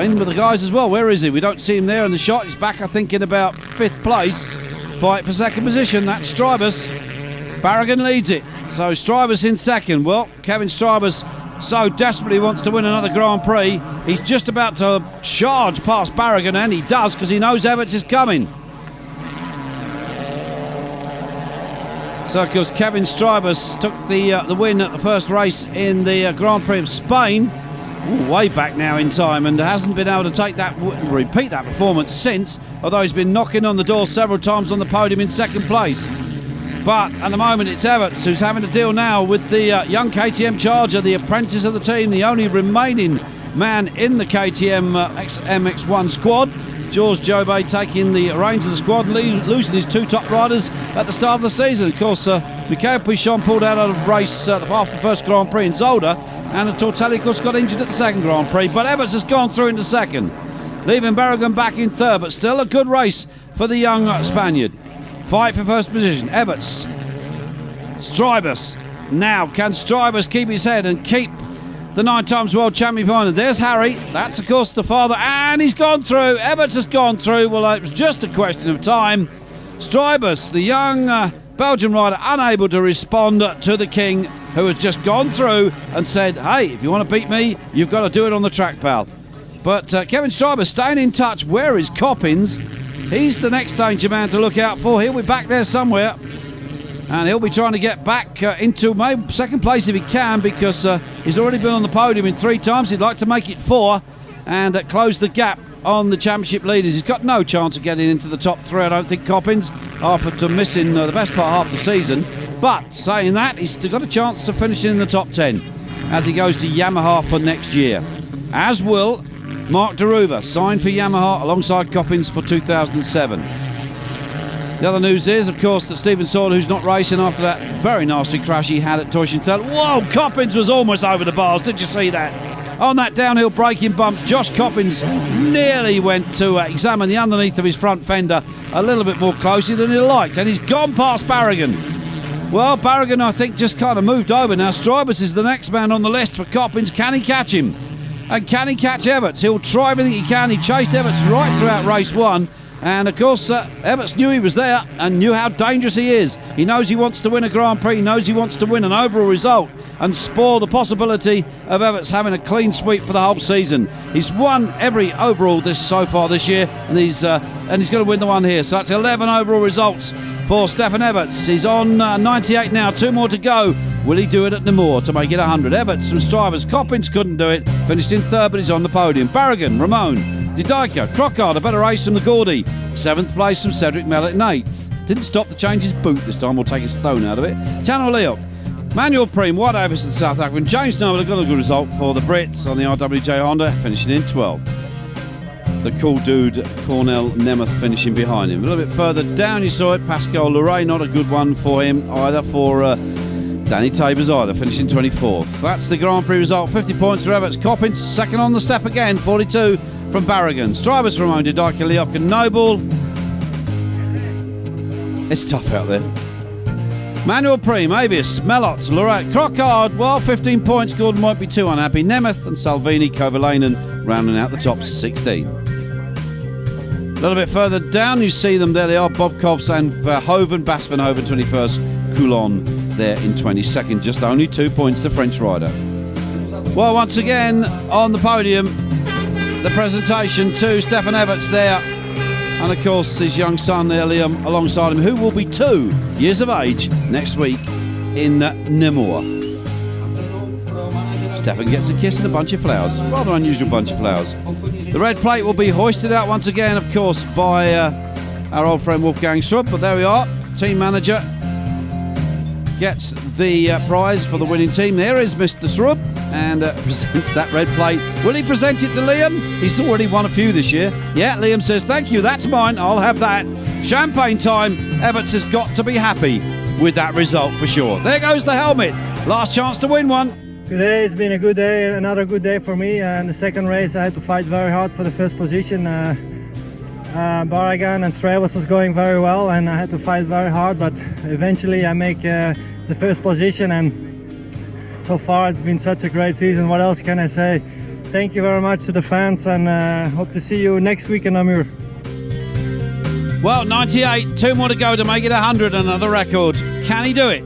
in with the guys as well. Where is he? We don't see him there in the shot. He's back, I think, in about 5th place. Fight for 2nd position. That's Strybus. Barragan leads it. So Strybus in 2nd. Well, Kevin Strybus so desperately wants to win another Grand Prix. He's just about to charge past Barragan, and he does, because he knows Everts is coming. So, of course, Kevin Strybus took the win at the first race in the Grand Prix of Spain. Ooh, way back now in time, and hasn't been able to take that, repeat that performance since, although he's been knocking on the door several times on the podium in 2nd place. But at the moment it's Everts who's having to deal now with the young KTM Charger, the apprentice of the team, the only remaining man in the KTM MX1 squad. George Jobay taking the reins of the squad, losing his 2 top riders at the start of the season. Of course, Michael Pichon pulled out of the race after the first Grand Prix in Zolder, and Tortelli, of course, got injured at the second Grand Prix, but Everts has gone through into second, leaving Barragan back in third, but still a good race for the young Spaniard. Fight for first position. Everts, Strybus. Now, can Strybus keep his head and keep the 9 times world champion behind him? There's Harry. That's, of course, the father, and he's gone through. Everts has gone through. Well, it was just a question of time. Strybus, the young Belgian rider, unable to respond to the king, who has just gone through and said, hey, if you want to beat me, you've got to do it on the track, pal. But Kevin Strybus staying in touch. Where is Coppins? He's the next danger man to look out for. He'll be back there somewhere. And he'll be trying to get back into maybe second place if he can, because he's already been on the podium in 3 times. He'd like to make it 4 and close the gap on the championship leaders. He's got no chance of getting into the top 3, I don't think, Coppins, after missing the best part half the season. But saying that, he's still got a chance to finish in the top 10 as he goes to Yamaha for next year. As will Mark Deruva, signed for Yamaha alongside Coppins for 2007. The other news is, of course, that Stephen Sawler, who's not racing after that very nasty crash he had at Teuschen-Thurl. Whoa, Coppins was almost over the bars. Did you see that? On that downhill braking bumps, Josh Coppins nearly went to examine the underneath of his front fender a little bit more closely than he liked, and he's gone past Barragan. Well, Barragan, I think, just kind of moved over now. Strybus is the next man on the list for Coppins. Can he catch him? And can he catch Everts? He'll try everything he can. He chased Everts right throughout race 1. And of course, Everts knew he was there and knew how dangerous he is. He knows he wants to win a Grand Prix. He knows he wants to win an overall result and spoil the possibility of Everts having a clean sweep for the whole season. He's won every overall so far this year, and he's going to win the one here. So that's 11 overall results for Stefan Everts. He's on 98 now. 2 more to go. Will he do it at Namur to make it 100? Everts from Strybus. Coppins couldn't do it. Finished in 3rd, but he's on the podium. Barragan, Ramon, Didaika, Crockard, a better race from the Gordy. 7th place from Cedric Mellett in 8th. Didn't stop to change his boot this time. We'll take a stone out of it. Tano Leok, Manuel Preem, White Davis, the South African. James Noble got a good result for the Brits on the RWJ Honda, finishing in 12th. The cool dude Cornell Nemeth finishing behind him. A little bit further down you saw it, Pascal Leray, not a good one for him either, for Danny Tabers either, finishing 24th. That's the Grand Prix result. 50 points for Everts. Coppins second on the step again, 42 from Barragan. Strybus, Ramon, Didaika, Leok and Noble. It's tough out there. Manuel Preem, Abius, Mellott, Lorette, Crockard. Well, 15 points. Gordon might be too unhappy. Nemeth and Salvini, Kovalainen rounding out the top 16. A little bit further down, you see them. There they are. Bob Kovs and Verhoeven, Bas Verhoeven 21st, Coulon there in 22nd. Just only 2 points to French rider. Well, once again on the podium, the presentation to Stefan Everts there. And of course his young son there, Liam, alongside him, who will be 2 years of age next week in Namur. Stefan gets a kiss and a bunch of flowers. Rather unusual bunch of flowers. The red plate will be hoisted out once again, of course, by our old friend Wolfgang Schrupp. But there we are. Team manager gets the prize for the winning team. There is Mr. Schrupp, and presents that red plate. Will he present it to Liam? He's already won a few this year. Yeah, Liam says, thank you, that's mine, I'll have that. Champagne time. Everts has got to be happy with that result for sure. There goes the helmet. Last chance to win one. Today has been a good day, another good day for me. In the second race I had to fight very hard for the first position. Barragan and Strybus was going very well and I had to fight very hard, but eventually I make the first position, and so far it's been such a great season. What else can I say? Thank you very much to the fans, and hope to see you next week in Namur. Well, 98, 2 more to go to make it 100, another record. Can he do it?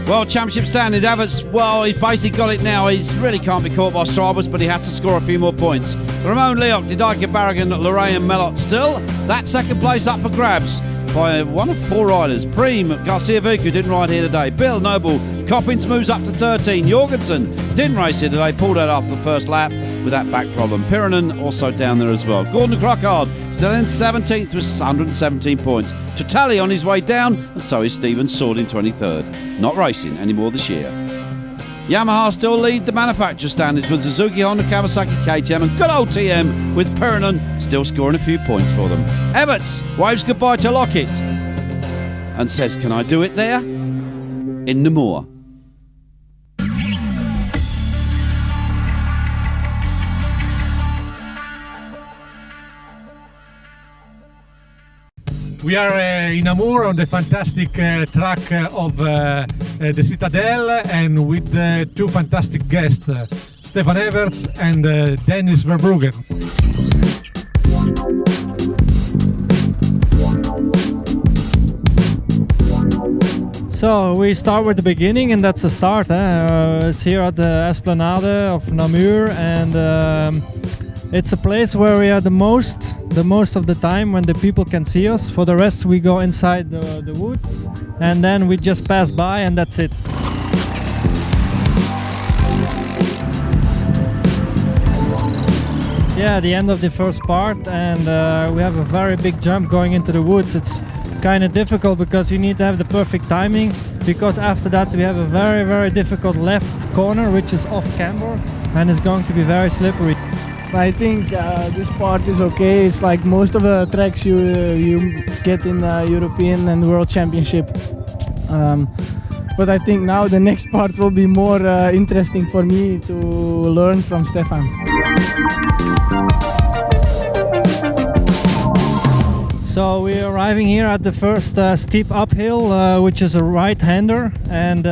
World Championship standard, Everts, well, he's basically got it now. He really can't be caught by Strybus, but he has to score a few more points. Ramon, Leok, Didaika, Barragan, Lorraine and Mellott still. That second place up for grabs by one of 4 riders. Preem, Garcia Vic, who didn't ride here today. Bill, Noble, Coppins moves up to 13. Jorgensen didn't race here today, pulled out after the first lap with that back problem. Pirinen also down there as well. Gordon Crockard still in 17th with 117 points. Totali on his way down, and so is Stephen Sword in 23rd. Not racing anymore this year. Yamaha still lead the manufacturer standings with Suzuki, Honda, Kawasaki, KTM and good old TM, with Pirinen still scoring a few points for them. Everts waves goodbye to Lockett. and says, can I do it there? In Namur. We are in Namur on the fantastic track of the Citadel, and with two fantastic guests, Stefan Everts and Dennis Verbruggen. So we start with the beginning, and that's the start. It's here at the Esplanade of Namur, and it's a place where we are the most of the time when the people can see us. For the rest, we go inside the woods, and then we just pass by, and that's it. Yeah, the end of the first part, and we have a very big jump going into the woods. It's kind of difficult because you need to have the perfect timing, because after that we have a very difficult left corner which is off camber and is going to be very slippery. I think this part is okay. It's like most of the tracks you get in the European and World Championship. But I think now the next part will be more interesting for me to learn from Stefan. So we're arriving here at the first steep uphill, which is a right-hander, and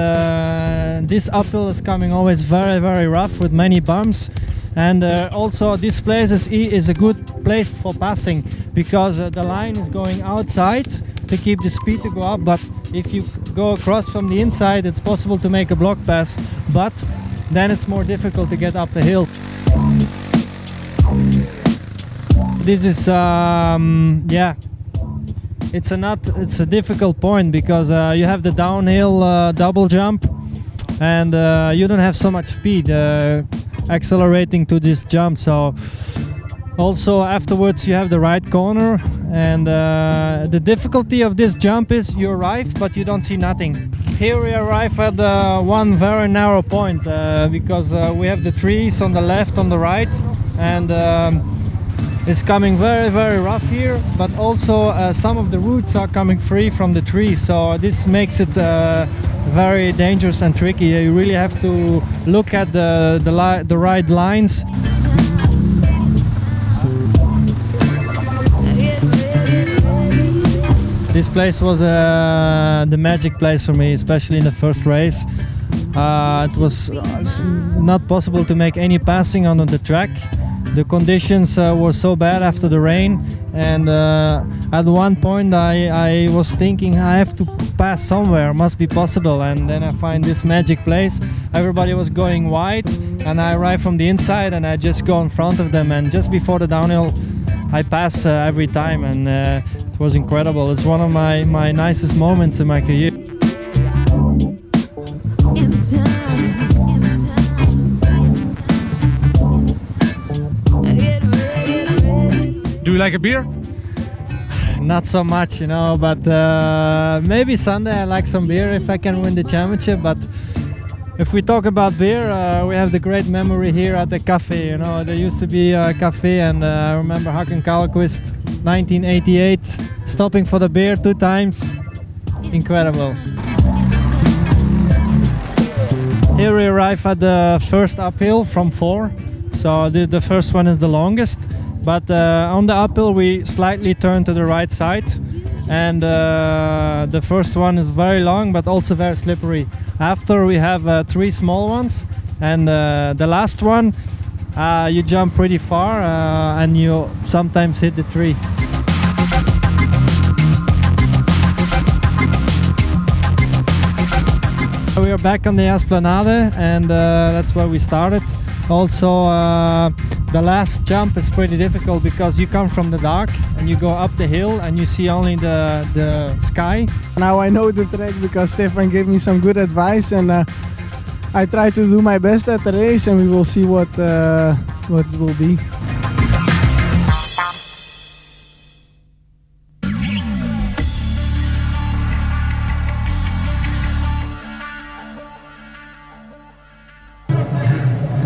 this uphill is coming always very rough with many bumps. And also this place is a good place for passing, because the line is going outside to keep the speed to go up, but if you go across from the inside it's possible to make a block pass, but then it's more difficult to get up the hill. This is it's a difficult point, because you have the downhill double jump, and you don't have so much speed accelerating to this jump. So also afterwards you have the right corner, and the difficulty of this jump is you arrive but you don't see nothing. Here we arrive at one very narrow point, because we have the trees on the left, on the right, and it's coming very rough here, but also some of the roots are coming free from the trees, so this makes it very dangerous and tricky. You really have to look at the right lines. This place was the magic place for me, especially in the first race. It was not possible to make any passing on the track. The conditions were so bad after the rain, and at one point I was thinking I have to pass somewhere, must be possible, and then I find this magic place. Everybody was going wide, and I arrive from the inside and I just go in front of them, and just before the downhill I pass every time, and it was incredible. It's one of my nicest moments in my career. Do you like a beer? Not so much, you know, but maybe Sunday I like some beer if I can win the championship. But if we talk about beer, we have the great memory here at the cafe. You know, there used to be a cafe, and I remember Hakan Kalquist, 1988, stopping for the beer 2 times. Incredible. Here we arrive at the first uphill from 4. So the first one is the longest. But on the uphill we slightly turn to the right side, and the first one is very long but also very slippery. After we have 3 small ones, and the last one you jump pretty far and you sometimes hit the tree. We are back on the Esplanade, and that's where we started. Also the last jump is pretty difficult, because you come from the dark and you go up the hill and you see only the sky. Now I know the track because Stefan gave me some good advice, and I try to do my best at the race, and we will see what it will be.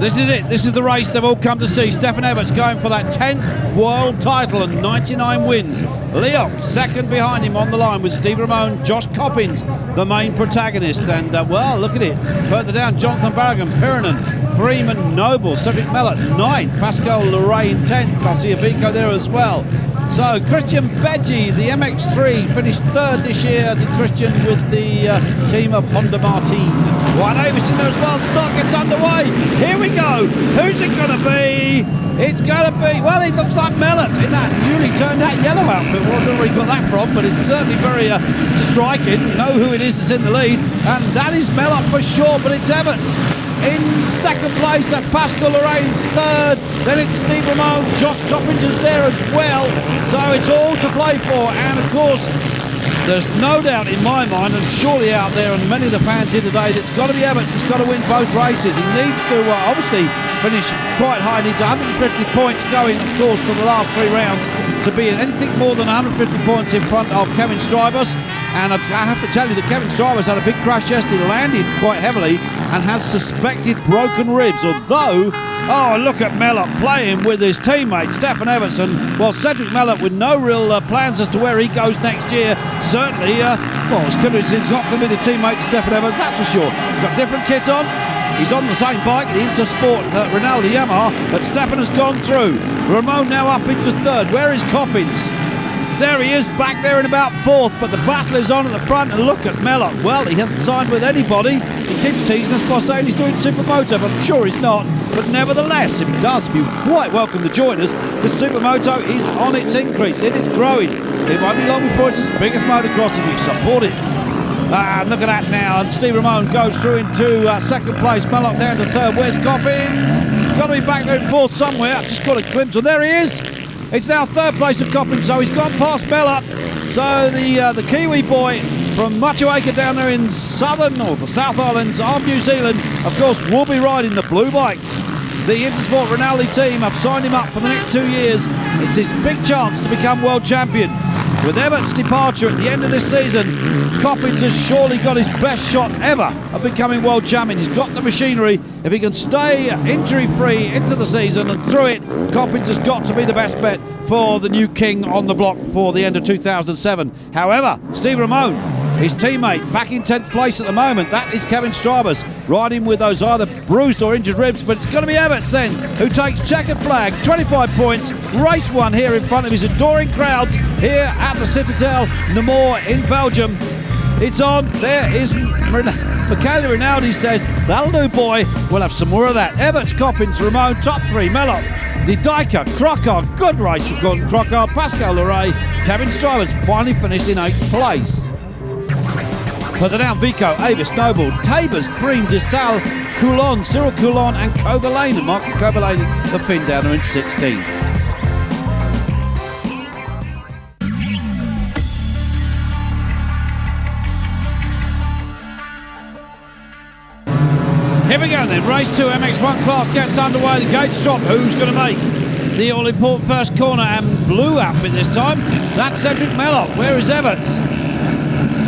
This is it. This is the race they've all come to see. Stefan Everts going for that 10th world title and 99 wins. Leoc second behind him on the line with Steve Ramone, Josh Coppins, the main protagonist. And, well, look at it. Further down, Jonathan Barragan, Pirinen, Freeman, Noble, Cedric Mellot, 9th. Pascal Lorraine, 10th. Garcia Vico there as well. So Christian Beggi, the MX3, finished 3rd this year. Did Christian with the team of Honda Martin. Wyatt Davis in there as well. The start gets underway. Here we go. Who's it going to be? It's going to be, well, it looks like Mellot in that newly turned out yellow outfit. Well, I don't know where he got that from, but it's certainly very striking. You know who it is that's in the lead, and that is Mellot for sure, but it's Everts. In second place, that's Pascal Lorraine. 3rd, then it's Steve Ramone. Josh Coppins is there as well. So it's all to play for. And of course, there's no doubt in my mind, and surely out there, and many of the fans here today, that it's got to be Everts. He's got to win both races. He needs to obviously finish quite high. He needs 150 points going, of course, to the last 3 rounds to be anything more than 150 points in front of Kevin Strybus. And I have to tell you that Kevin Strybus had a big crash yesterday, landed quite heavily and has suspected broken ribs, although, oh, look at Mellot playing with his teammate Stefan Everts. And, well, Cedric Mellot with no real plans as to where he goes next year. Certainly, well, it's not going to be the teammate Stefan Everts, that's for sure. Got different kit on. He's on the same bike, the Intersport Rinaldi Yamaha, but Stefan has gone through. Ramone now up into 3rd. Where is Coppins? There he is, back there in about 4th, but the battle is on at the front, and look at Mellot. Well, he hasn't signed with anybody. He keeps teasing us by saying he's doing Supermoto, but I'm sure he's not. But nevertheless, if he does, you're quite welcome to join us, because Supermoto is on its increase. It is growing. It won't be long before it's as big as motocross if you support it. And look at that now, and Steve Ramone goes through into second place. Mellot down to 3rd. Where's Coppins? Got to be back there in 4th somewhere. I just got a glimpse, and there he is. It's now 3rd place with Coppins, so he's gone past Mellot. So the Kiwi boy from Motueka down there in southern or the South Islands of New Zealand, of course, will be riding the blue bikes. The Intersport Rinaldi team have signed him up for the next 2 years. It's his big chance to become world champion. With Everts' departure at the end of this season, Coppins has surely got his best shot ever of becoming world champion. He's got the machinery. If he can stay injury-free into the season and through it, Coppins has got to be the best bet for the new king on the block for the end of 2007. However, Steve Ramone, his teammate, back in 10th place at the moment. That is Kevin Strybus, riding with those either bruised or injured ribs, but it's going to be Everts then, who takes checkered flag, 25 points, race 1 here in front of his adoring crowds here at the Citadel Nemours in Belgium. It's on. There is Michele Rinaldi says, that'll do, boy. We'll have some more of that. Everts, Coppins, Ramone, top 3, Mellot, De Dijker, Crocker, good race for Gordon Crocker, Pascal Lorraine, Kevin Strybus finally finished in 8th place. Further down, Vico, Avis, Noble, Tabers, Priem, Desal, Coulon, Cyril Coulon and Kovalainen. Marco Kovalainen, the Finn downer in 16. Here we go then, race 2, MX1 class gets underway, the gates drop. Who's going to make the all-important first corner? And blue outfit this time, that's Cedric Mellot. Where is Everts?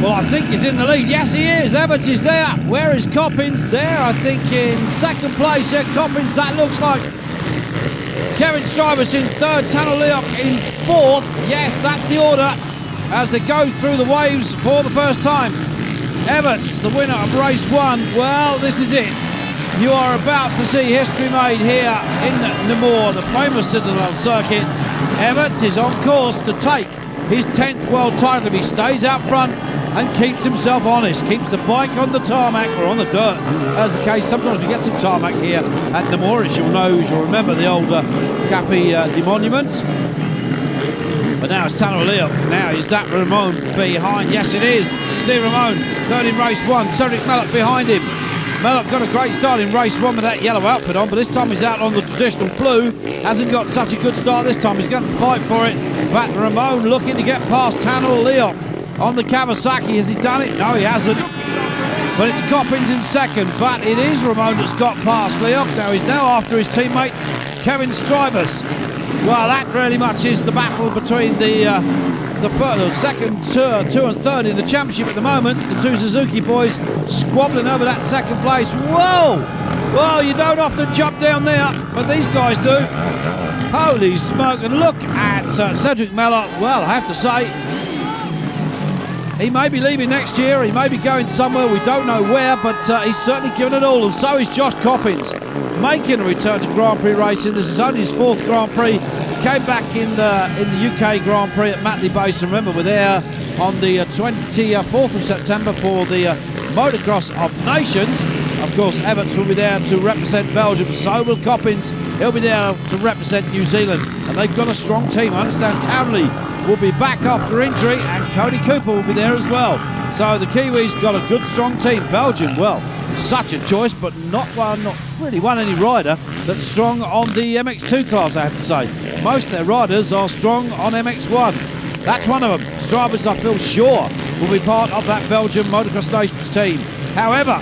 Well, I think he's in the lead. Yes, he is. Everts is there. Where is Coppins? There, I think, in 2nd place. Yeah, Coppins, that looks like. Kevin Strybus in 3rd, Tanner Leoc in 4th. Yes, that's the order as they go through the waves for the first time. Everts, the winner of race 1. Well, this is it. You are about to see history made here in Nemours, the famous Citadel circuit. Everts is on course to take his 10th world title if he stays out front and keeps himself honest, keeps the bike on the tarmac or on the dirt, as the case. Sometimes we get some tarmac here at Nemours, as you'll know, as you'll remember the old Café du Monument. But now it's Tanner Leoc. Now is that Ramone behind? Yes, it is. Steve Ramone, 3rd in race 1. Cedric Mellot behind him. Mellot got a great start in race 1 with that yellow outfit on, but this time he's out on the traditional blue. Hasn't got such a good start this time. He's going to fight for it. But Ramone looking to get past Tanner Leoc on the Kawasaki. Has he done it? No, he hasn't. But it's Coppins in 2nd. But it is Ramone that's got past Leoc. Now he's now after his teammate Kevin Strybus. Well, that really much is the battle between the 2nd, 2 and 3rd in the championship at the moment. The 2 Suzuki boys squabbling over that 2nd place. Whoa! Well, you don't often jump down there, but these guys do. Holy smoke, and look at Cedric Mellor. Well, I have to say, he may be leaving next year, he may be going somewhere, we don't know where, but he's certainly given it all, and so is Josh Coppins, making a return to Grand Prix racing. This is only his 4th Grand Prix. He came back in the UK Grand Prix at Matley Basin. Remember, we're there on the 24th of September for the Motocross of Nations. Of course, Everts will be there to represent Belgium, so will Coppins. He'll be there to represent New Zealand, and they've got a strong team. I understand Townley will be back after injury, and Cody Cooper will be there as well. So the Kiwis got a good, strong team. Belgium, well, such a choice, but not really one any rider that's strong on the MX2 class, I have to say. Most of their riders are strong on MX1. That's one of them. Strybus, I feel sure, will be part of that Belgium Motocross Nations team. However,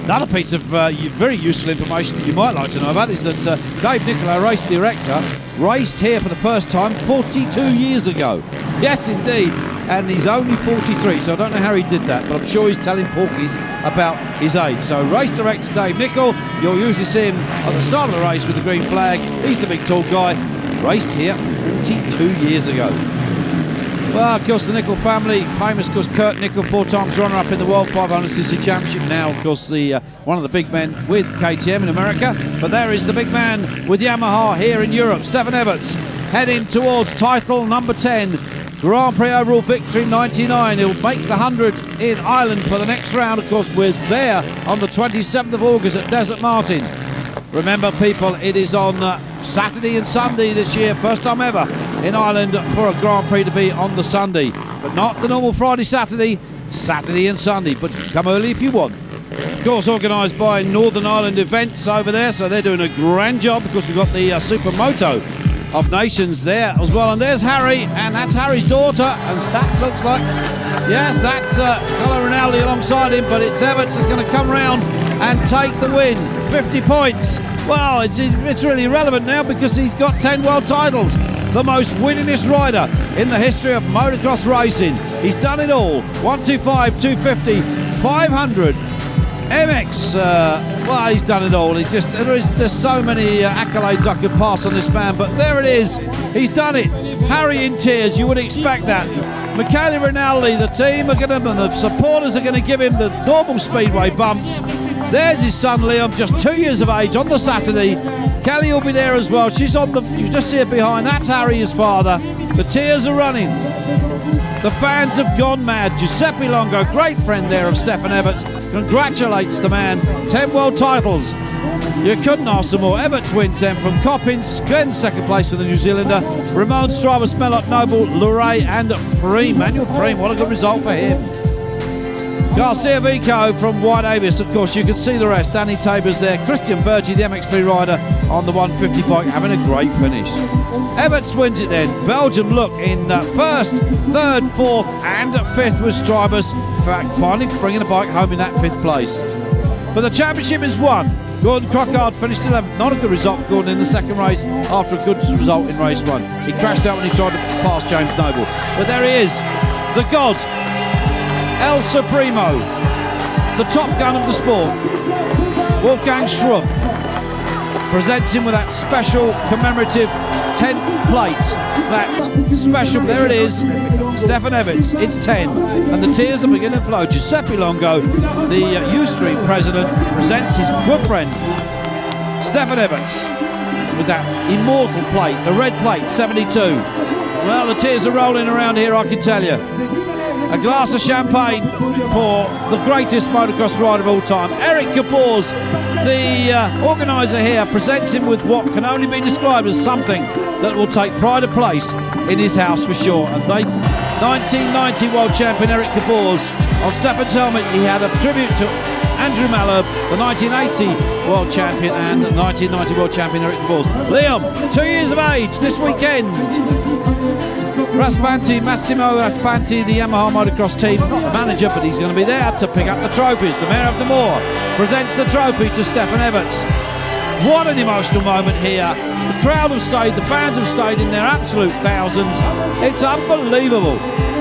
another piece of very useful information that you might like to know about is that Dave Nicola, race director, raced here for the first time 42 years ago. Yes, indeed, and he's only 43, so I don't know how he did that, but I'm sure he's telling porkies about his age. So race director Dave Nicola, you'll usually see him at the start of the race with the green flag. He's the big tall guy, raced here 42 years ago. Well, of course, the Nicol family, famous, of course, Kurt Nicol, 4 times runner-up in the World 500cc Championship. Now, of course, the one of the big men with KTM in America. But there is the big man with Yamaha here in Europe, Stefan Everts, heading towards title number 10. Grand Prix overall victory 99. He'll make the 100 in Ireland for the next round. Of course, we're there on the 27th of August at Desert Martin. Remember, people, it is on Saturday and Sunday this year, first time ever in Ireland for a Grand Prix to be on the Sunday, but not the normal Friday, Saturday and Sunday, but come early if you want. Of course, organised by Northern Ireland Events over there, so they're doing a grand job. Of course, we've got the Supermoto of Nations there as well, and there's Harry, and that's Harry's daughter, and that looks like, yes, that's Carlo Rinaldi alongside him, but it's Everts that's going to come round and take the win. 50 points. Well, it's really irrelevant now because he's got 10 world titles. The most winningest rider in the history of motocross racing. He's done it all. 125, 250, 500. MX, well, he's done it all. It's just, there's so many accolades I could pass on this man, but there it is. He's done it. Harry in tears, you would expect that. Michele Rinaldi, the team are going to, and the supporters are going to give him the normal speedway bumps. There's his son Liam, just 2 years of age, on the Saturday. Kelly will be there as well. She's on the, you just see her behind. That's Harry, his father. The tears are running. The fans have gone mad. Giuseppe Longo, great friend there of Stefan Everts, congratulates the man. 10 world titles. You couldn't ask for more. Everts wins them from Coppins, Glenn second place for the New Zealander, Ramon Strybus, Mellot, Noble, Luray and Preem. Manuel Preem, what a good result for him. Garcia Vico from White Avis, of course, you can see the rest. Danny Tabor's there. Christian Bergy, the MX3 rider, on the 150 bike, having a great finish. Everts wins it then. Belgium look in first, third, fourth, and fifth with Strybus. In fact, finally bringing the bike home in that fifth place. But the championship is won. Gordon Crockard finished 11th. Not a good result for Gordon in the second race after a good result in race one. He crashed out when he tried to pass James Noble. But there he is, the god. El Supremo, the top gun of the sport, Wolfgang Schrupp, presents him with that special commemorative 10th plate. That special, there it is, Stefan Everts, it's 10, and the tears are beginning to flow. Giuseppe Longo, the Ustream president, presents his good friend, Stefan Everts, with that immortal plate, the red plate, 72. Well, the tears are rolling around here, I can tell you. A glass of champagne for the greatest motocross rider of all time. Eric Kapoor's, the organiser here, presents him with what can only be described as something that will take pride of place in his house for sure. And 1990 world champion Eric Kapoor's, on Stefan's helmet he had a tribute to Andrew Malherbe, the 1980 world champion and 1990 world champion Eric Kapoor's. Liam, 2 years of age this weekend. Raspanti, Massimo Raspanti, the Yamaha Motocross team, not the manager, but he's going to be there to pick up the trophies. The Mayor of the Moor presents the trophy to Stefan Everts. What an emotional moment here. The crowd have stayed, the fans have stayed in their absolute thousands. It's unbelievable.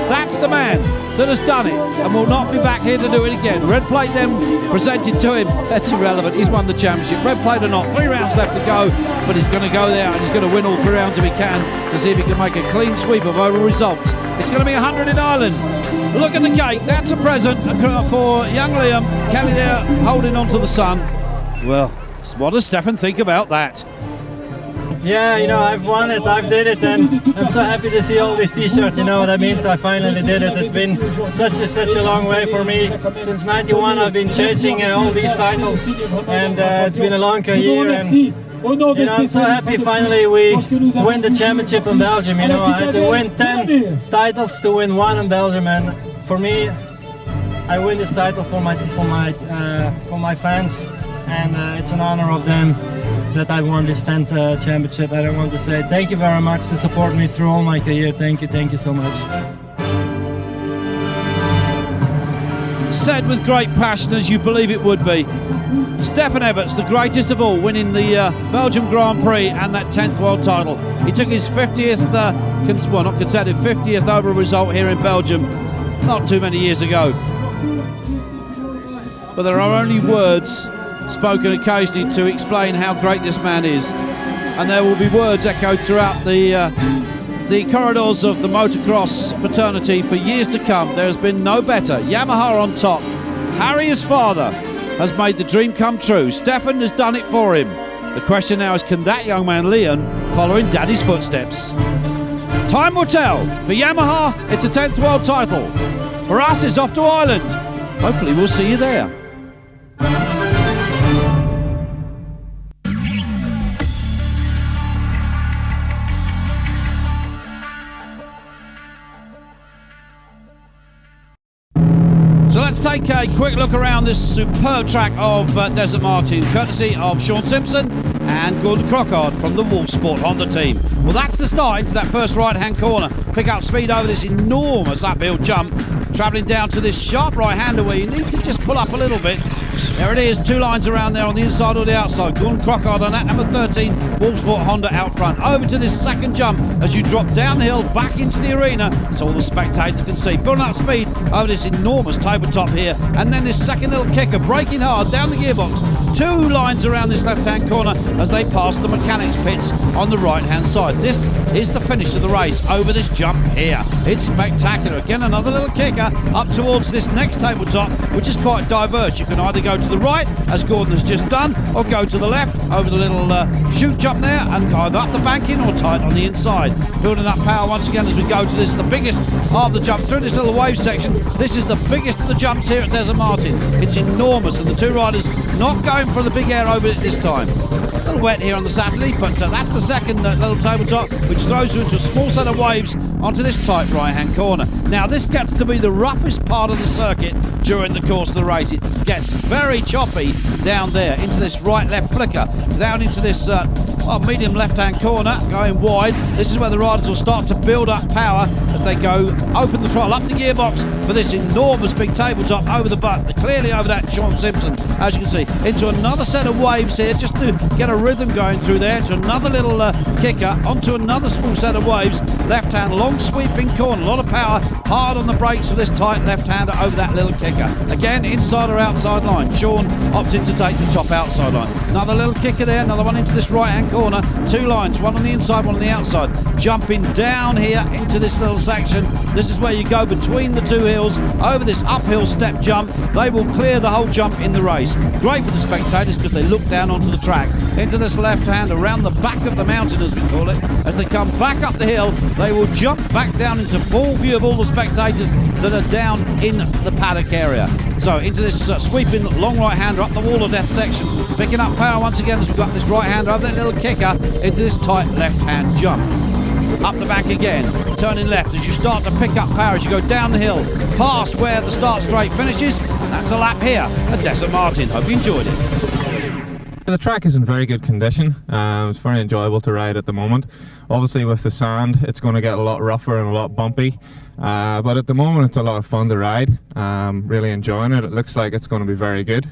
That's the man that has done it and will not be back here to do it again. Red plate then presented to him. That's irrelevant. He's won the championship. Red plate or not, 3 rounds left to go, but he's going to go there and he's going to win all 3 rounds if he can to see if he can make a clean sweep of overall results. It's going to be 100 in Ireland. Look at the cake. That's a present for young Liam. Kelly there holding on to the sun. Well, what does Stefan think about that? Yeah, you know, I've won it, I've did it, and I'm so happy to see all these t-shirts, you know, that means I finally did it. It's been such a long way for me. Since 91 I've been chasing all these titles, and it's been a long career, and you know, I'm so happy finally we win the championship in Belgium. You know, I had to win 10 titles to win 1 in Belgium, and for me, I win this title for my fans, and it's an honor of them that I won this 10th championship. I want to say thank you very much to support me through all my career. Thank you so much. Said with great passion, as you believe it would be. Stefan Everts, the greatest of all, winning the Belgium Grand Prix and that 10th world title. He took his 50th, not consecutive, 50th overall result here in Belgium not too many years ago. But there are only words spoken occasionally to explain how great this man is, and there will be words echoed throughout the corridors of the motocross fraternity for years to come. There has been no better. Yamaha on top. Harry, his father, has made the dream come true. Stefan has done it for him. The question now is, can that young man Leon follow in daddy's footsteps? Time will tell. For Yamaha, it's a 10th world title. For us, it's off to Ireland. Hopefully we'll see you there. So let's take a quick look around this superb track of Desert Martin, courtesy of Sean Simpson and Gordon Crockard from the Wolf Sport Honda team. Well, that's the start into that first right-hand corner. Pick up speed over this enormous uphill jump, travelling down to this sharp right-hander where you need to just pull up a little bit. There it is, 2 lines around there on the inside or the outside. Gordon Crockard on that, number 13, Wolf Sport Honda out front. Over to this second jump as you drop down the hill back into the arena so all the spectators can see. Building up speed over this enormous tabletop here, and then this second little kicker, braking hard down the gearbox. 2 lines around this left-hand corner as they pass the mechanics pits on the right-hand side. This is the finish of the race over this jump here. It's spectacular. Again, another little kicker up towards this next tabletop, which is quite diverse. You can either go to the right, as Gordon has just done, or go to the left over the little chute jump there and either up the banking or tight on the inside. Building up power once again as we go to this, the biggest of the jump through this little wave section. This is the biggest of the jumps here at Desert Martin. It's enormous, and the 2 riders not going for the big air over it this time. A little wet here on the Saturday, but that's the second little tabletop, which throws you into a small set of waves onto this tight right-hand corner. Now, this gets to be the roughest part of the circuit during the course of the race. It gets very choppy down there into this right-left flicker, down into this medium left-hand corner, going wide. This is where the riders will start to build up power as they go open the throttle, up the gearbox for this enormous big tabletop over the butt, clearly over that Sean Simpson, as you can see, into another set of waves here just to get a rhythm going through there, into another little kicker, onto another small set of waves, left-hand long sweeping corner, a lot of power, hard on the brakes for this tight left-hander over that little kicker. Again, inside or outside line. Sean opted to take the top outside line. Another little kicker there, another one into this right-hand corner, 2 lines, one on the inside, one on the outside. Jumping down here into this little section. This is where you go between the 2 hills, over this uphill step jump. They will clear the whole jump in the race. Great for the spectators because they look down onto the track. Into this left-hand, around the back of the mountain, as we call it. As they come back up the hill, they will jump back down into full view of all the spectators that are down in the paddock area. So into this sweeping long right-hander up the wall of death section, picking up power once again as we've got this right-hander over that little kicker into this tight left-hand jump. Up the back again, turning left as you start to pick up power as you go down the hill, past where the start straight finishes. And that's a lap here at Desert Martin. Hope you enjoyed it. The track is in very good condition. It's very enjoyable to ride at the moment. Obviously with the sand it's going to get a lot rougher and a lot bumpy, but at the moment it's a lot of fun to ride. Really enjoying it. It looks like it's going to be very good.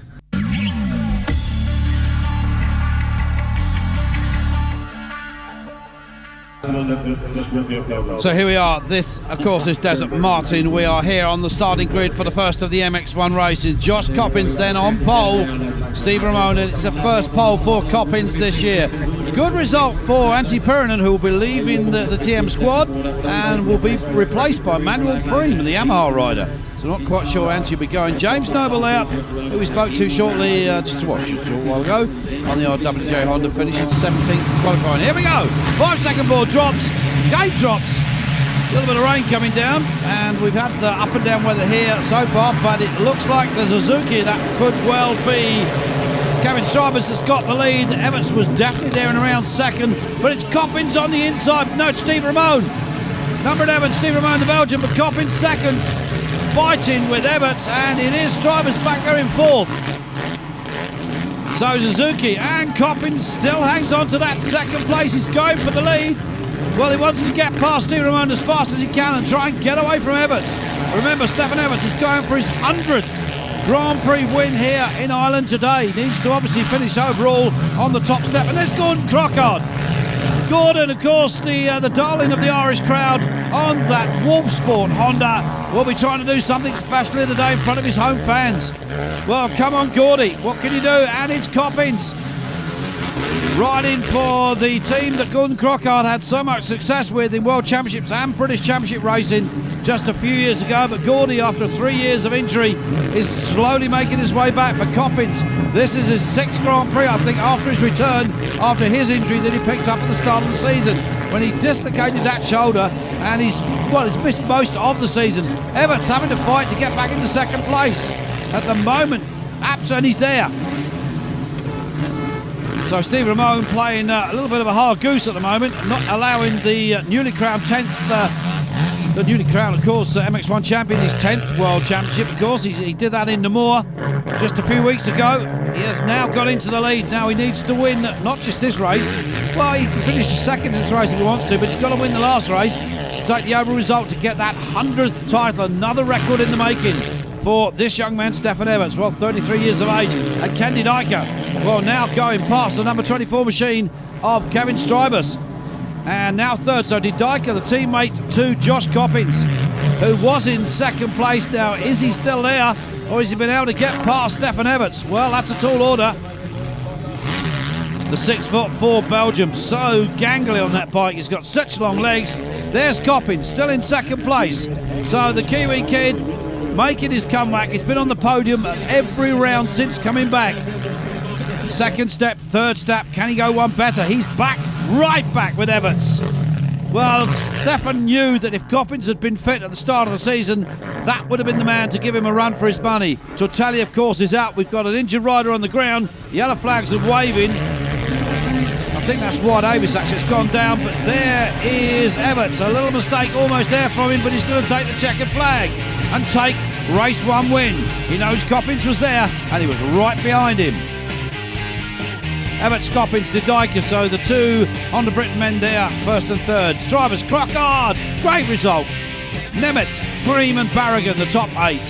So here we are. This, of course, is Desert Martin. We are here on the starting grid for the first of the MX1 races. Josh Coppins then on pole. Steve Ramone, and it's the first pole for Coppins this year. Good result for Antti Pirinen, who will be leaving the TM squad and will be replaced by Manuel Preem, the Yamaha rider. So not quite sure Antti will be going. James Noble there, who we spoke to shortly, just a short while ago, on the RWJ Honda, finishing 17th qualifying. Here we go. 5-second board drops, gate drops. A little bit of rain coming down, and we've had up and down weather here so far, but it looks like the Suzuki, that could well be Kevin Strybus that's got the lead. Everts was definitely there and around second, but it's Coppins on the inside. No, it's Steve Ramone. Number 11, Steve Ramone, the Belgian, but Coppins second, fighting with Everts, and it is Strybus back there in fourth. So Suzuki and Coppins still hangs on to that second place. He's going for the lead. Well, he wants to get past Steve Ramone as fast as he can and try and get away from Everts. Remember, Stefan Everts is going for his 100th Grand Prix win here in Ireland today. He needs to obviously finish overall on the top step. And there's Gordon Crockard. Gordon, of course, the darling of the Irish crowd on that Wolf Sport Honda, will be trying to do something special here today in front of his home fans. Well, come on, Gordy. What can you do? And it's Coppins riding for the team that Gordon Crockard had so much success with in World Championships and British Championship racing just a few years ago. But Gordy, after 3 years of injury, is slowly making his way back. But Coppins, this is his 6th Grand Prix, I think, after his return, after his injury that he picked up at the start of the season, when he dislocated that shoulder, and he's missed most of the season. Everts having to fight to get back into second place at the moment. And he's there. So Steve Ramone playing a little bit of a hard goose at the moment, not allowing the newly crowned 10th, the newly crowned, of course, MX1 champion, his 10th World Championship, of course. He did that in Namur just a few weeks ago. He has now got into the lead. Now he needs to win not just this race. Well, he can finish second in this race if he wants to, but he's got to win the last race to take the overall result to get that 100th title, another record in the making for this young man, Stefan Everts, well, 33 years of age. And Kenny Dyker, well, now going past the number 24 machine of Kevin Strybus. And now third, so did Dyker, the teammate to Josh Coppins, who was in second place. Now, is he still there, or has he been able to get past Stefan Everts? Well, that's a tall order. The 6'4" Belgium, so gangly on that bike. He's got such long legs. There's Coppins, still in second place. So the Kiwi kid making his comeback. He's been on the podium every round since coming back. Second step, third step, can he go one better? He's back, right back with Everts. Well, Stefan knew that if Coppins had been fit at the start of the season, that would have been the man to give him a run for his money. Tortelli, of course, is out. We've got an injured rider on the ground. Yellow flags are waving. I think that's Wyatt Davis, actually. It's gone down, but there is Everts. A little mistake almost there from him, but he's going to take the checkered flag and take race one win. He knows Coppins was there, and he was right behind him. Everts, Coppins, De Dyker, so the two Honda Britain men there, first and third. Strybus, Crockard, great result. Nemeth, Preem and Barragan, the top 8.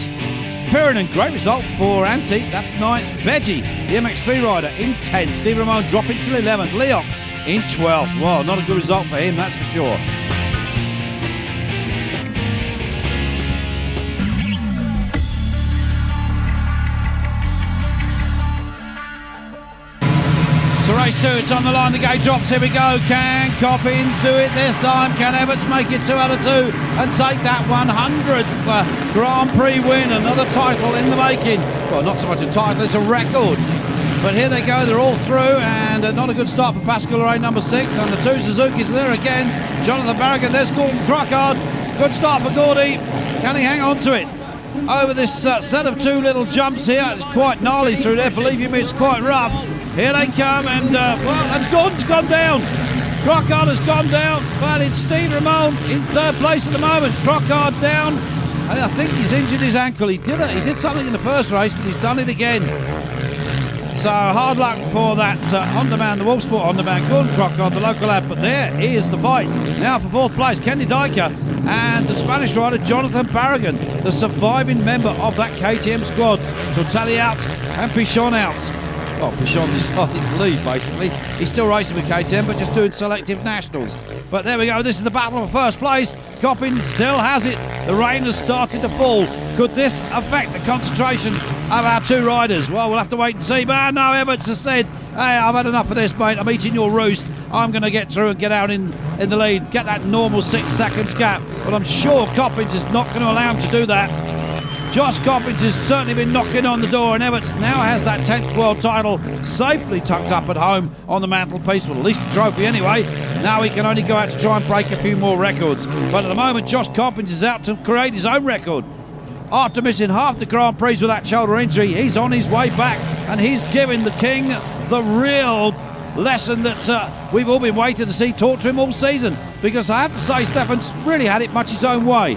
Pirinen, great result for Antti, that's 9th. Veggie, the MX3 rider, in 10th. Steve Ramone dropping to 11th. Leoc in 12th. Well, not a good result for him, that's for sure. So race 2, it's on the line, the gate drops, here we go. Can Coppins do it this time? Can Everts make it 2 out of 2 and take that 100th Grand Prix win? Another title in the making. Well, not so much a title, it's a record. But here they go, they're all through, and not a good start for Pascal Lorraine, number 6, and the two Suzuki's there again. Jonathan Barragan, there's Gordon Crockard. Good start for Gordy. Can he hang on to it? Over this set of 2 little jumps here, it's quite gnarly through there, believe you me, it's quite rough. Here they come, and well, that's Gordon's gone down. Crockard has gone down, but it's Steve Ramone in third place at the moment. Crockard down, and I think he's injured his ankle. He did something in the first race, but he's done it again. So hard luck for that Honda man, the Wolf Sport Honda man, Gordon Crockard, the local lad. But there is the fight. Now for fourth place, Kenny Dyker and the Spanish rider Jonathan Barragan, the surviving member of that KTM squad. Tortelli out and Pichon out. well, Pichon decided to lead, basically. He's still racing with KTM, but just doing selective nationals. But there we go. This is the battle for first place. Coppins still has it. The rain has started to fall. Could this affect the concentration of our two riders? Well, we'll have to wait and see. But no, Everts has said, hey, I've had enough of this, mate. I'm eating your roost. I'm going to get through and get out in the lead, get that normal 6 seconds gap. But I'm sure Coppins is not going to allow him to do that. Josh Coppins has certainly been knocking on the door, and Everts now has that 10th world title safely tucked up at home on the mantelpiece, well, at least the trophy anyway. Now he can only go out to try and break a few more records. But at the moment, Josh Coppins is out to create his own record. After missing half the Grand Prix with that shoulder injury, he's on his way back, and he's giving the King the real lesson that we've all been waiting to see taught to him all season. Because I have to say, Stefan's really had it much his own way.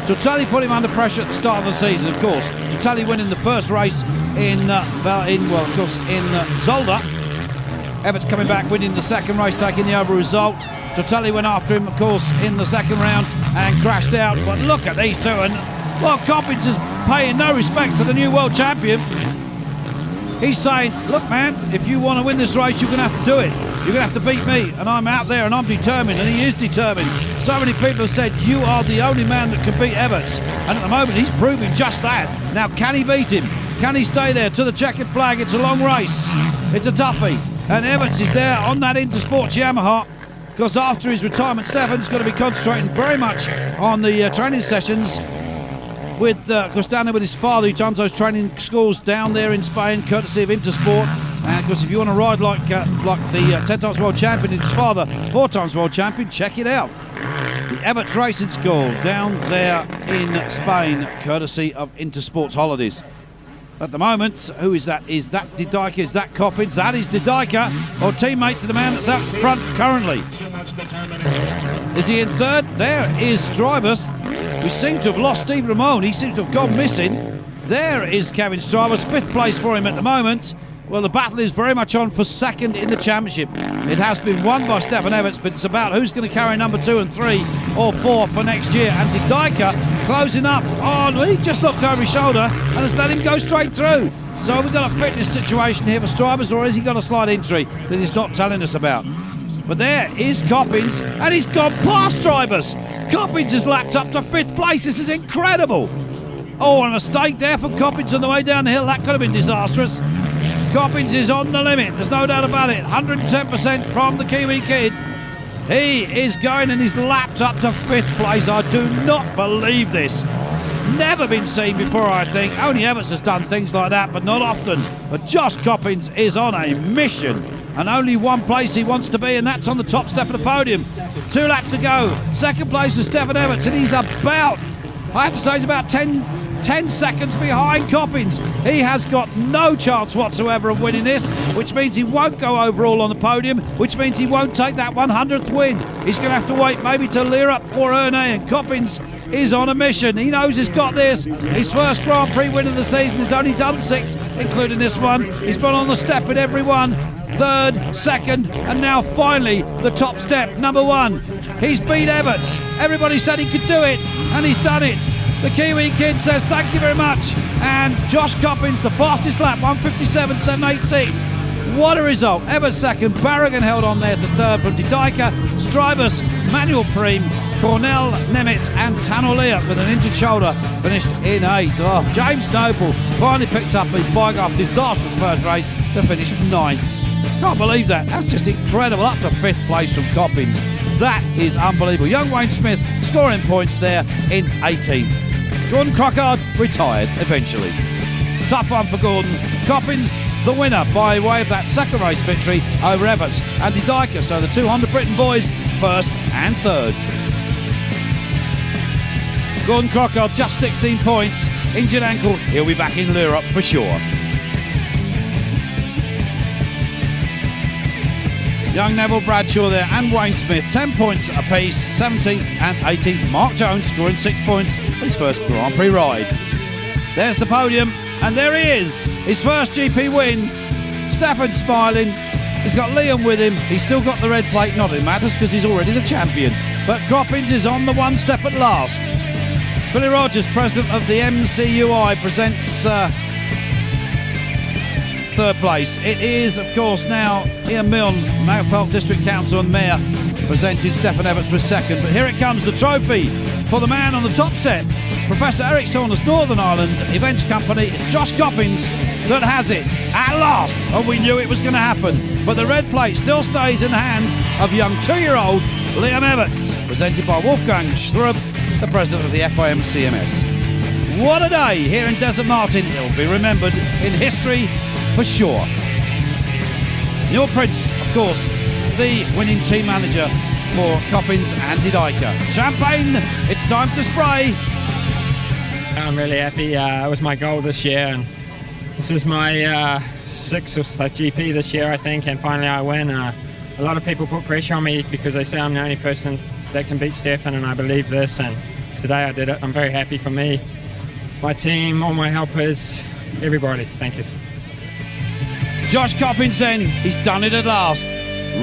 Tortelli put him under pressure at the start of the season, of course. Tortelli winning the first race in Zolder. Everts coming back, winning the second race, taking the over result. Tortelli went after him, of course, in the second round and crashed out. But look at these two, and well, Coppins is paying no respect to the new world champion. He's saying, look, man, if you want to win this race, you're going to have to do it. You're going to have to beat me, and I'm out there, and I'm determined, and he is determined. So many people have said, you are the only man that can beat Everts. And at the moment, he's proving just that. Now, can he beat him? Can he stay there to the checkered flag? It's a long race. It's a toughie. And Everts is there on that Intersports Yamaha, because after his retirement, Stefan's going to be concentrating very much on the training sessions with, of course, down there with his father, who runs those training schools down there in Spain, courtesy of Intersport. And of course, if you want to ride like the 10 times world champion, his father, 4 times world champion, check it out. The Everts Racing School down there in Spain, courtesy of Intersports Holidays. At the moment, who is that? Is that De Dyker? Is that Coppins? That is De Dyker, or teammate to the man that's out front currently. Is he in third? There is Strybus. We seem to have lost Steve Ramone. He seems to have gone missing. There is Kevin Strybus, 5th place for him at the moment. Well, the battle is very much on for second in the championship. It has been won by Stefan Everts, but it's about who's going to carry number 2 and 3 or 4 for next year. And De Dyker closing up on, well, he just looked over his shoulder and has let him go straight through. So we've got a fitness situation here for Strybus, or has he got a slight injury that he's not telling us about? But there is Coppins, and he's gone past Strybus. Coppins has lapped up to 5th place. This is incredible. Oh, a mistake there for Coppins on the way down the hill. That could have been disastrous. Coppins is on the limit, there's no doubt about it. 110% from the Kiwi kid. He is going, and he's lapped up to 5th place. I do not believe this. Never been seen before, I think. Only Everts has done things like that, but not often. But Josh Coppins is on a mission, and only one place he wants to be, and that's on the top step of the podium. 2 laps to go. Second place for Stefan Everts, and he's about, I have to say, he's about 10 seconds behind Coppins. He has got no chance whatsoever of winning this, which means he won't go overall on the podium, which means he won't take that 100th win. He's going to have to wait maybe to Leerup or Erne, and Coppins is on a mission. He knows he's got this. His first Grand Prix win of the season. He's only done 6, including this one. He's been on the step in every one. 3rd, 2nd, and now finally the top step, number 1. He's beat Everts. Everybody said he could do it, and he's done it. The Kiwi kid says thank you very much. And Josh Coppins, the fastest lap, 1:57.786. What a result. Everts 2nd, Barragan held on there to 3rd from De Dyker, Strybus, Manuel Priem, Cornell, Nemeth and Tanolia with an injured shoulder finished in 8th. Oh, James Noble finally picked up his bike after disastrous first race to finish 9th. Can't believe that. That's just incredible. Up to 5th place from Coppins. That is unbelievable. Young Wayne Smith scoring points there in 18th. Gordon Crockard retired eventually. Tough one for Gordon. Coppins the winner by way of that second race victory over Everts and De Dyker. So the 2 Honda Britain boys 1st and 3rd. Gordon Crockard just 16 points. Injured ankle. He'll be back in Leerup for sure. Young Neville Bradshaw there and Wayne Smith, 10 points apiece, 17th and 18th. Mark Jones scoring 6 points for his first Grand Prix ride. There's the podium, and there he is, his first GP win. Stafford smiling, he's got Liam with him, he's still got the red plate, not it matters because he's already the champion. But Coppins is on the 1 step at last. Billy Rogers, president of the MCUI, presents third place. It is, of course, now Ian Milne, Magherafelt District Council and Mayor, presented Stefan Everts for second. But here it comes, the trophy for the man on the top step. Professor Eric Saunders, Northern Ireland Events Company. It's Josh Coppins that has it at last, and we knew it was going to happen. But the red plate still stays in the hands of young 2-year-old Liam Everts, presented by Wolfgang Schrub, the president of the FIM CMS. What a day here in Desert Martin. It'll be remembered in history for sure. Neil Prince, of course, the winning team manager for Coppins and Didyka. Champagne, it's time to spray. I'm really happy. It was my goal this year, and this is my sixth or so GP this year, I think, and finally I win. A lot of people put pressure on me because they say I'm the only person that can beat Stefan, and I believe this, and today I did it. I'm very happy for me, my team, all my helpers, everybody. Thank you. Josh Coppins then, he's done it at last.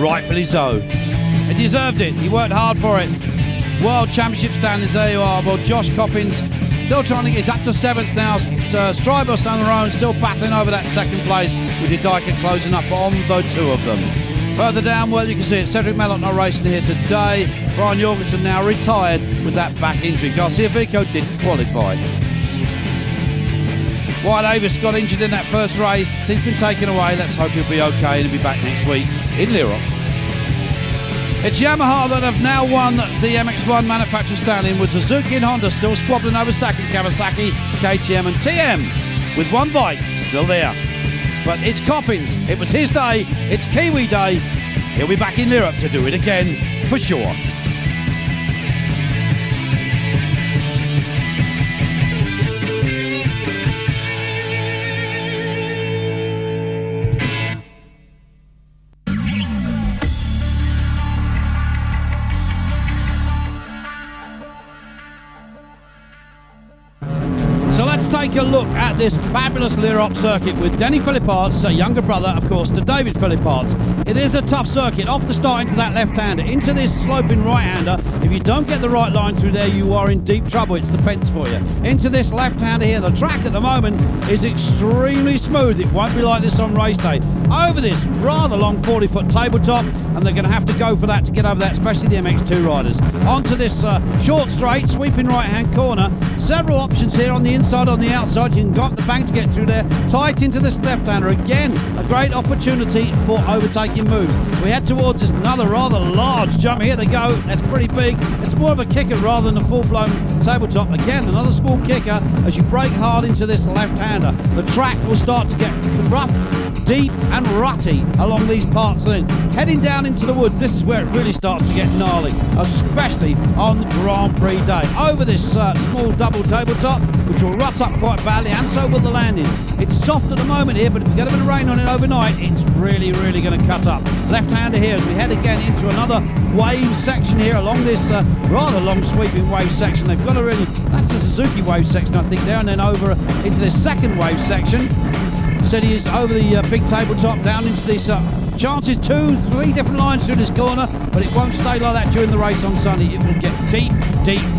Rightfully so. He deserved it, he worked hard for it. World Championship standings, there you are. Well, Josh Coppins still trying to get, he's up to 7th now. Stryber Sanarone still battling over that second place, with Didyka closing up on the two of them. Further down, well, you can see it, Cedric Mellot not racing here today. Brian Jorgensen now retired with that back injury. Garcia Vico didn't qualify. Wyatt Avis got injured in that first race. He's been taken away. Let's hope he'll be okay and he'll be back next week in Lirop. It's Yamaha that have now won the MX1 manufacturer standing, with Suzuki and Honda still squabbling over second, Kawasaki, KTM and TM with one bike still there. But it's Coppins. It was his day. It's Kiwi Day. He'll be back in Lirop to do it again for sure. So let's take a look at this fabulous Lirop circuit with Denny Philipparts, a younger brother, of course, to David Philipparts. It is a tough circuit, off the start into that left-hander, into this sloping right-hander. If you don't get the right line through there, you are in deep trouble. It's the fence for you. Into this left-hander here. The track at the moment is extremely smooth. It won't be like this on race day. Over this rather long 40-foot tabletop, and they're going to have to go for that to get over that, especially the MX2 riders. Onto this short straight, sweeping right-hand corner. Several options here on the inside, on the outside. You can go up the bank to get through there. Tight into this left-hander. Again, a great opportunity for overtaking moves. We head towards this another rather large jump. Here they go. That's pretty big. It's more of a kicker rather than a full-blown tabletop. Again, another small kicker as you brake hard into this left-hander. The track will start to get rough, deep and rutty along these parts. Then heading down into the woods, this is where it really starts to get gnarly, especially on Grand Prix day. Over this small double tabletop, which will rut up quite badly, and so will the landing. It's soft at the moment here, but if we get a bit of rain on it overnight, it's really going to cut up. Left-hander here as we head again into another wave section here along this rather long sweeping wave section. They've got a really, that's the Suzuki wave section, I think, there, and then over into this second wave section. Said he is over the big tabletop down into this chances 2-3 different lines through this corner, but it won't stay like that during the race on Sunday. It will get deep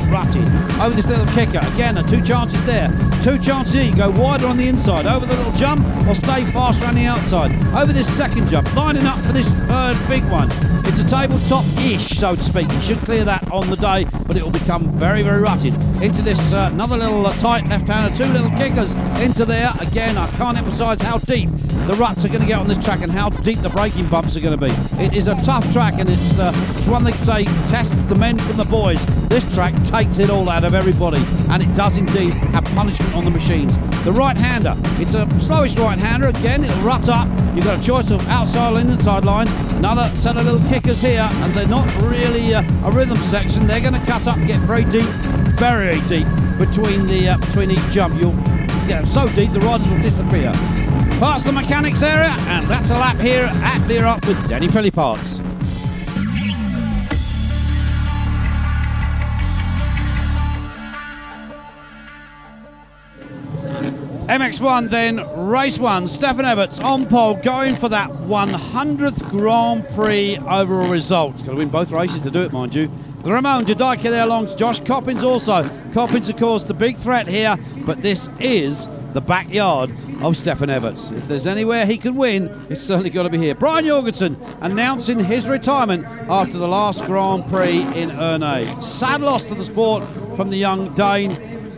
rutty. Over this little kicker, again, 2 chances there. 2 chances here, you go wider on the inside, over the little jump, or stay faster on the outside. Over this second jump, lining up for this third big one. It's a tabletop-ish, so to speak. You should clear that on the day, but it will become very rutted. Into this another little tight left-hander, 2 little kickers into there. Again, I can't emphasise how deep the ruts are going to get on this track and how deep the braking bumps are going to be. It is a tough track, and it's one they say tests the men from the boys. This track takes it all out of everybody, and it does indeed have punishment on the machines. The right-hander, it's a slowish right-hander. Again, it'll rut up. You've got a choice of outside line, inside line. Another set of little kickers here, and they're not really a rhythm section. They're going to cut up and get very deep between each jump. You'll get so deep the riders will disappear. Past the mechanics area, and that's a lap here at Lirop with Denny Philipparts. MX1 then, race 1, Stefan Everts on pole, going for that 100th Grand Prix overall result. He's got to win both races to do it, mind you. Ramon Didyka there along to Josh Coppins also. Coppins, of course, the big threat here, but this is the backyard of Stefan Everts. If there's anywhere he can win, it's certainly got to be here. Brian Jorgensen announcing his retirement after the last Grand Prix in Ernée. Sad loss to the sport from the young Dane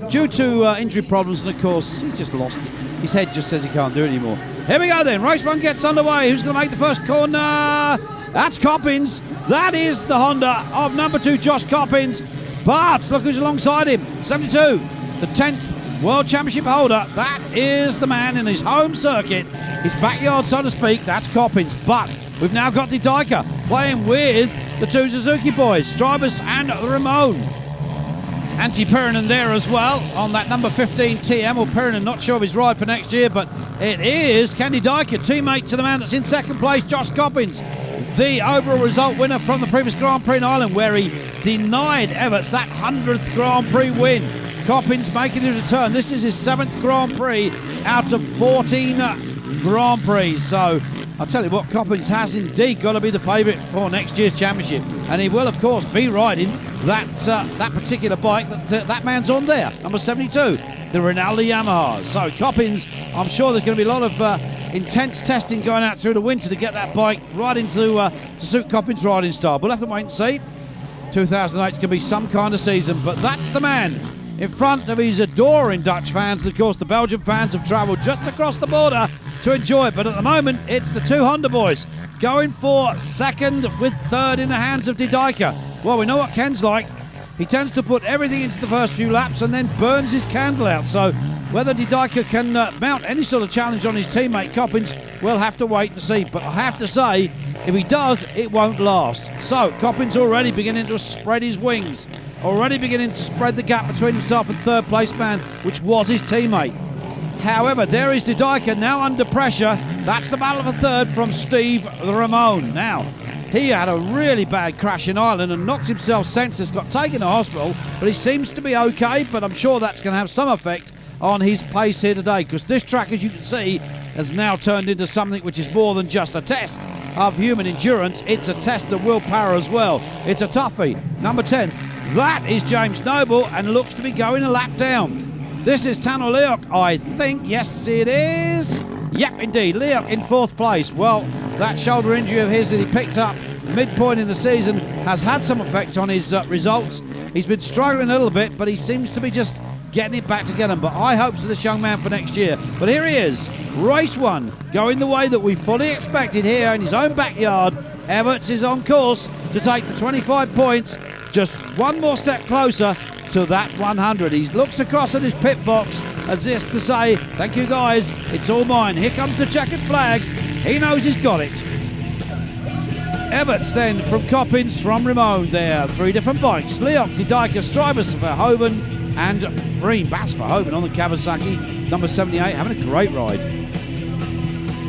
due to injury problems, and of course he just lost it. His head just says he can't do it anymore. Here we go then, race 1 gets underway. Who's going to make the first corner? That's Coppins. That is the Honda of number 2 Josh Coppins. But look who's alongside him, 72, the 10th World Championship holder. That is the man in his home circuit, his backyard so to speak. That's Coppins. But we've now got Didaika playing with the 2 Suzuki boys, Strybus and Ramon. Antti Pirinen there as well on that number 15 TM. Well, Pirinen not sure of his ride for next year, but it is Ken Didaika, teammate to the man that's in second place, Josh Coppins, the overall result winner from the previous Grand Prix in Ireland, where he denied Everts that 100th Grand Prix win. Coppins making his return. This is his 7th Grand Prix out of 14 Grand Prix. So I'll tell you what, Coppins has indeed got to be the favourite for next year's championship, and he will of course be riding that particular bike that man's on there, number 72, the Rinaldi Yamaha. So Coppins, I'm sure there's going to be a lot of intense testing going out through the winter to get that bike right into to suit Coppins' riding style. We'll have to wait and see. 2008 can be some kind of season, but that's the man in front of his adoring Dutch fans. Of course, the Belgian fans have travelled just across the border to enjoy it, but at the moment it's the 2 Honda boys going for second with third in the hands of Didaika. Well, we know what Ken's like. He tends to put everything into the first few laps and then burns his candle out. So whether Didaika can mount any sort of challenge on his teammate Coppins, we'll have to wait and see. But I have to say, if he does, it won't last. So Coppins already beginning to spread his wings, already beginning to spread the gap between himself and third place man, which was his teammate. However, there is Didaika now under pressure. That's the battle for third from Steve Ramon. Now, he had a really bad crash in Ireland and knocked himself senseless, got taken to hospital, but he seems to be okay, but I'm sure that's going to have some effect on his pace here today, because this track, as you can see, has now turned into something which is more than just a test of human endurance. It's a test of willpower as well. It's a toughie. Number 10, that is James Noble, and looks to be going a lap down. This is Tano Leok, I think. Yes, it is. Yep, indeed. Leok in 4th place. Well, that shoulder injury of his that he picked up midpoint in the season has had some effect on his results. He's been struggling a little bit, but he seems to be just getting it back together. But I hope for this young man for next year. But here he is, race 1, going the way that we fully expected here in his own backyard. Everts is on course to take the 25 points, just one more step closer to that 100. He looks across at his pit box as if to say, thank you guys, it's all mine. Here comes the checkered flag. He knows he's got it. Everts then from Coppins, from Ramon there. 3 different bikes. Leok, Didaika, Strybus for Hoban, and Breen Bass for Hoban on the Kawasaki. Number 78 having a great ride.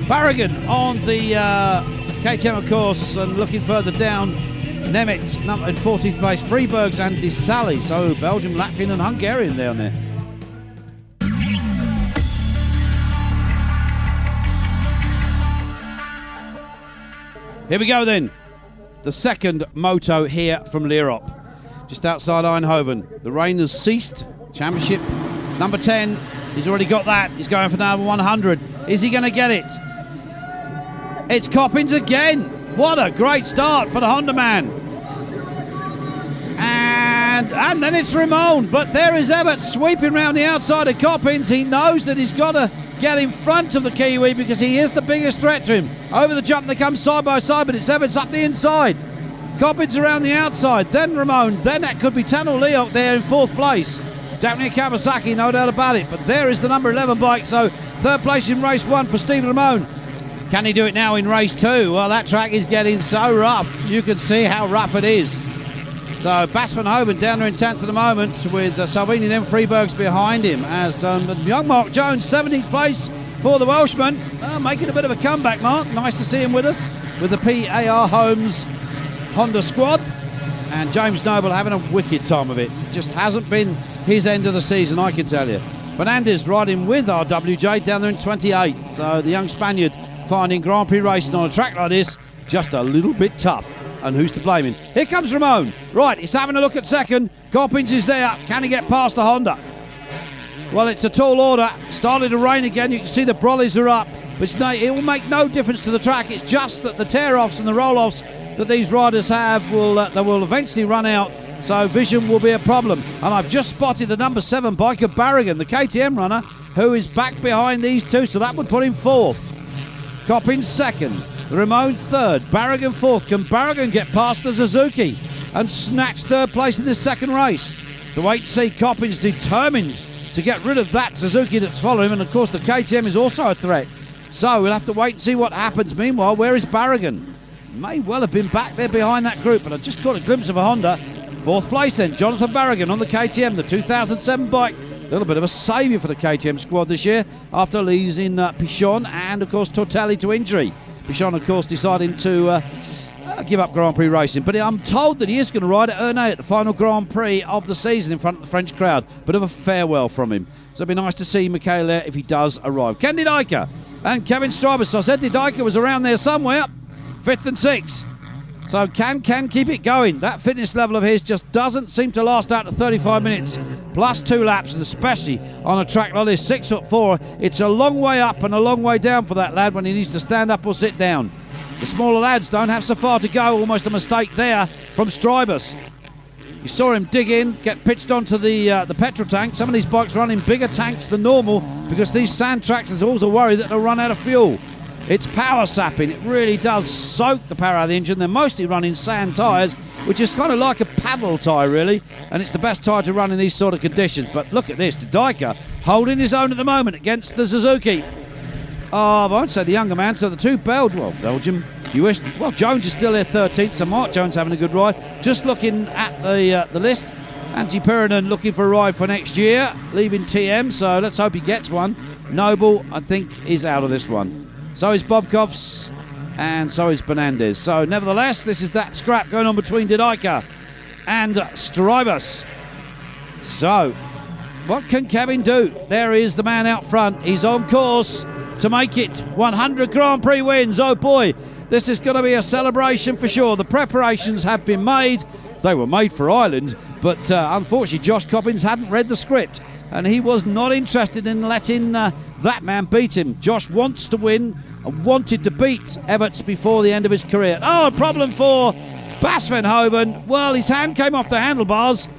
Barragan on the KTM of course, and looking further down, Nemet number in 14th place, Freebergs and Desali. So Belgium, Latvian and Hungarian down there. Here we go then. The second moto here from Lierop, just outside Eindhoven. The rain has ceased. Championship number 10. He's already got that. He's going for number 100. Is he going to get it? It's Coppins again. What a great start for the Honda man. And then it's Ramon. But there is Everts sweeping round the outside of Coppins. He knows that he's got to get in front of the Kiwi because he is the biggest threat to him. Over the jump they come side by side, but it's Everts up the inside. Coppins around the outside, then Ramon, then that could be Tano Leok there in 4th place. Definitely Kawasaki, no doubt about it, but there is the number 11 bike, so 3rd place in race 1 for Steve Ramon. Can he do it now in race 2? Well, that track is getting so rough. You can see how rough it is. So Bas van Hoven down there in 10th at the moment with Salvini and Freebergs behind him, as young Mark Jones, 17th place for the Welshman, making a bit of a comeback, Mark. Nice to see him with us, with the PAR Homes Honda squad. And James Noble having a wicked time of it. Just hasn't been his end of the season, I can tell you. Fernandez riding with RWJ down there in 28th. So the young Spaniard finding Grand Prix racing on a track like this just a little bit tough. And who's to blame him? Here comes Ramon. Right, he's having a look at second. Coppins is there. Can he get past the Honda? Well, it's a tall order. Started to rain again. You can see the brollies are up. But it will make no difference to the track. It's just that the tear-offs and the roll-offs that these riders have they will eventually run out. So vision will be a problem. And I've just spotted the number 7 biker Barrigan, the KTM runner, who is back behind these two. So that would put him 4th. Coppins 2nd. Ramon 3rd. Barrigan 4th. Can Barrigan get past the Suzuki and snatch 3rd place in this second race? The wait and see. Coppins determined to get rid of that Suzuki that's following him. And of course the KTM is also a threat. So we'll have to wait and see what happens. Meanwhile, where is Barrigan? May well have been back there behind that group, but I just got a glimpse of a Honda. 4th place then, Jonathan Barrigan on the KTM, the 2007 bike. A little bit of a saviour for the KTM squad this year after losing Pichon and, of course, Tortelli to injury. Pichon, of course, deciding to give up Grand Prix racing. But I'm told that he is going to ride at Ernay at the final Grand Prix of the season in front of the French crowd. Bit of a farewell from him. So it'd be nice to see Michael there if he does arrive. Ken Didyka and Kevin Strybus. So I said Didyka was around there somewhere. 5th and 6th. So can keep it going. That fitness level of his just doesn't seem to last out to 35 minutes plus 2 laps, and especially on a track like this, 6'4", it's a long way up and a long way down for that lad when he needs to stand up or sit down. The smaller lads don't have so far to go. Almost a mistake there from Strybus. You saw him dig in, get pitched onto the petrol tank. Some of these bikes run in bigger tanks than normal because these sand tracks, there's always a worry that they'll run out of fuel. It's power sapping. It really does soak the power out of the engine. They're mostly running sand tyres, which is kind of like a paddle tyre, really. And it's the best tyre to run in these sort of conditions. But look at this. Didyka holding his own at the moment against the Suzuki. I won't say the younger man. So the two Belgium, Jones is still there 13th. So Mark Jones having a good ride. Just looking at the list. Antti Pyränen looking for a ride for next year, leaving TM. So let's hope he gets one. Noble, I think, is out of this one. So is Bobkovs, and so is Bernandez. So nevertheless, this is that scrap going on between Didyka and Strybus. So what can Kevin do? There is the man out front. He's on course to make it 100 Grand Prix wins. Oh boy, this is going to be a celebration for sure. The preparations have been made. They were made for Ireland, but unfortunately Josh Coppins hadn't read the script, and he was not interested in letting that man beat him. Josh wants to win and wanted to beat Everts before the end of his career. Oh, a problem for Bas van Hoven. Well, his hand came off the handlebars,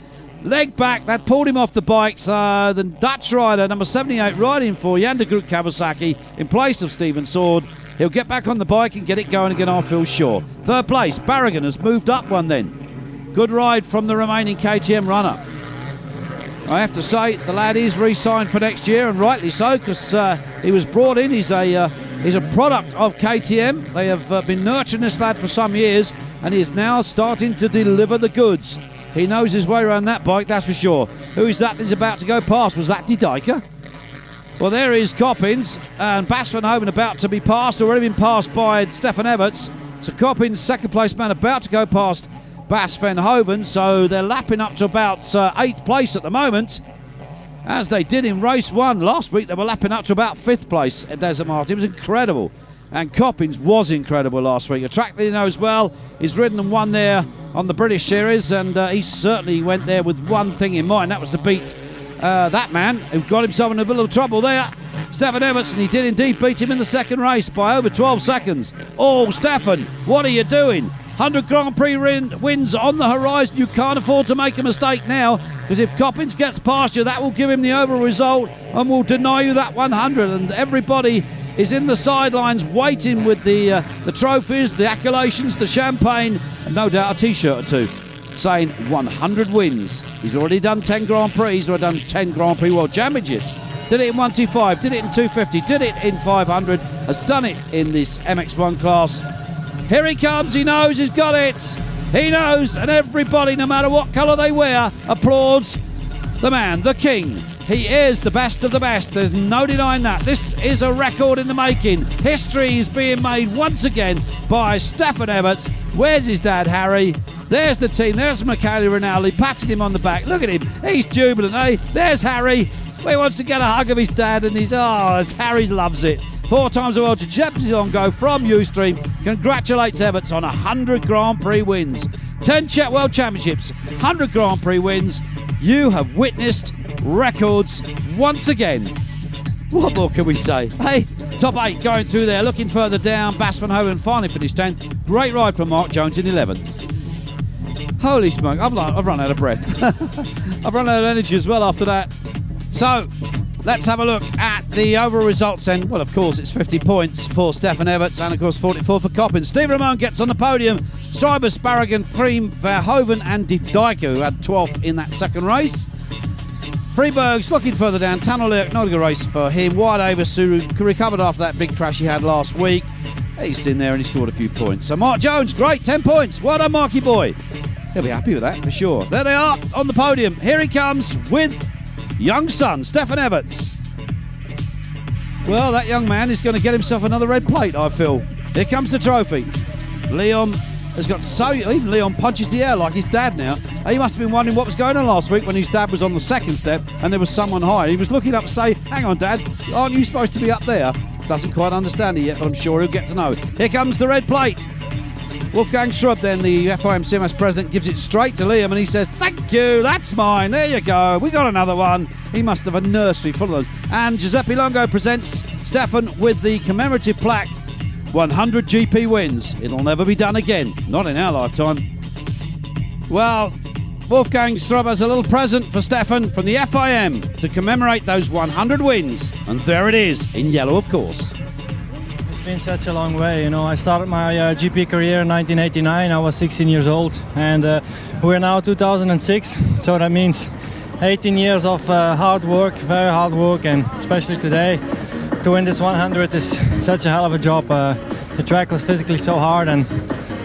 leg back, that pulled him off the bike. So the Dutch rider, number 78, riding for Yandergroot Kawasaki in place of Stephen Sword. He'll get back on the bike and get it going again, I feel sure. 3rd place, Barrigan has moved up one then. Good ride from the remaining KTM runner. I have to say, the lad is re-signed for next year, and rightly so, because he was brought in. He's a product of KTM. They have been nurturing this lad for some years, and he is now starting to deliver the goods. He knows his way around that bike, that's for sure. Who is that he's about to go past? Was that Didyka? Well, there is Coppins, and Bas van Hoven about to be passed, already been passed by Stefan Everts. So Coppins, 2nd place man, about to go past Bas van Hoven, so they're lapping up to about 8th place at the moment, as they did in race 1 last week. They were lapping up to about 5th place at Desert Martin. It was incredible, and Coppins was incredible last week. A track that he knows well. He's ridden and won there on the British Series, and he certainly went there with one thing in mind. That was to beat that man who got himself in a bit of trouble there, Stefan Everts, and he did indeed beat him in the second race by over 12 seconds. Oh, Stefan, what are you doing? 100 Grand Prix wins on the horizon. You can't afford to make a mistake now, because if Coppins gets past you, that will give him the overall result and will deny you that 100. And everybody is in the sidelines waiting with the trophies, the accolations, the champagne, and no doubt a T-shirt or two saying 100 wins. He's already done 10 Grand Prix. He's already done 10 Grand Prix World Championships. Did it in 125, did it in 250, did it in 500, has done it in this MX1 class. Here he comes, he knows he's got it. He knows, and everybody, no matter what colour they wear, applauds the man, the king. He is the best of the best. There's no denying that. This is a record in the making. History is being made once again by Stefan Everts. Where's his dad, Harry? There's the team. There's Michele Rinaldi patting him on the back. Look at him. He's jubilant, eh? There's Harry. He wants to get a hug of his dad, and Harry loves it. 4 times the world champions on go from Ustream. Congratulates Everts on 100 Grand Prix wins. 10 World Championships, 100 Grand Prix wins. You have witnessed records once again. What more can we say? Hey, top 8 going through there. Looking further down, Bas van Hoven finally finished 10th. Great ride from Mark Jones in 11th. Holy smoke, I've run out of breath. I've run out of energy as well after that. So, let's have a look at the overall results then. Well, of course, it's 50 points for Stefan Everts and, of course, 44 for Coppins. Steve Ramon gets on the podium. Strybus, Barragan, Preem, Verhoeven and De Dijker, who had 12th in that second race. Freeberg's looking further down. Tannerleuk, not a good race for him. Wyatt Davis, who recovered after that big crash he had last week. He's in there and he scored a few points. So Mark Jones, great, 10 points. Well done, Marky boy. He'll be happy with that for sure. There they are on the podium. Here he comes with young son, Stefan Everts. Well, that young man is going to get himself another red plate, I feel. Here comes the trophy. Leon has got even Leon punches the air like his dad now. He must have been wondering what was going on last week when his dad was on the second step and there was someone higher. He was looking up to say, hang on, Dad, aren't you supposed to be up there? Doesn't quite understand it yet, but I'm sure he'll get to know. Here comes the red plate. Wolfgang Schrub, then the FIM CMS president, gives it straight to Liam and he says, thank you, that's mine, there you go, we got another one. He must have a nursery full of those. And Giuseppe Longo presents Stefan with the commemorative plaque, 100 GP wins. It'll never be done again, not in our lifetime. Well, Wolfgang Schrub has a little present for Stefan from the FIM to commemorate those 100 wins. And there it is, in yellow of course. It's been such a long way, you know. I started my GP career in 1989. I was 16 years old, and we're now 2006. So that means 18 years of hard work, very hard work, and especially today to win this 100 is such a hell of a job. The track was physically so hard, and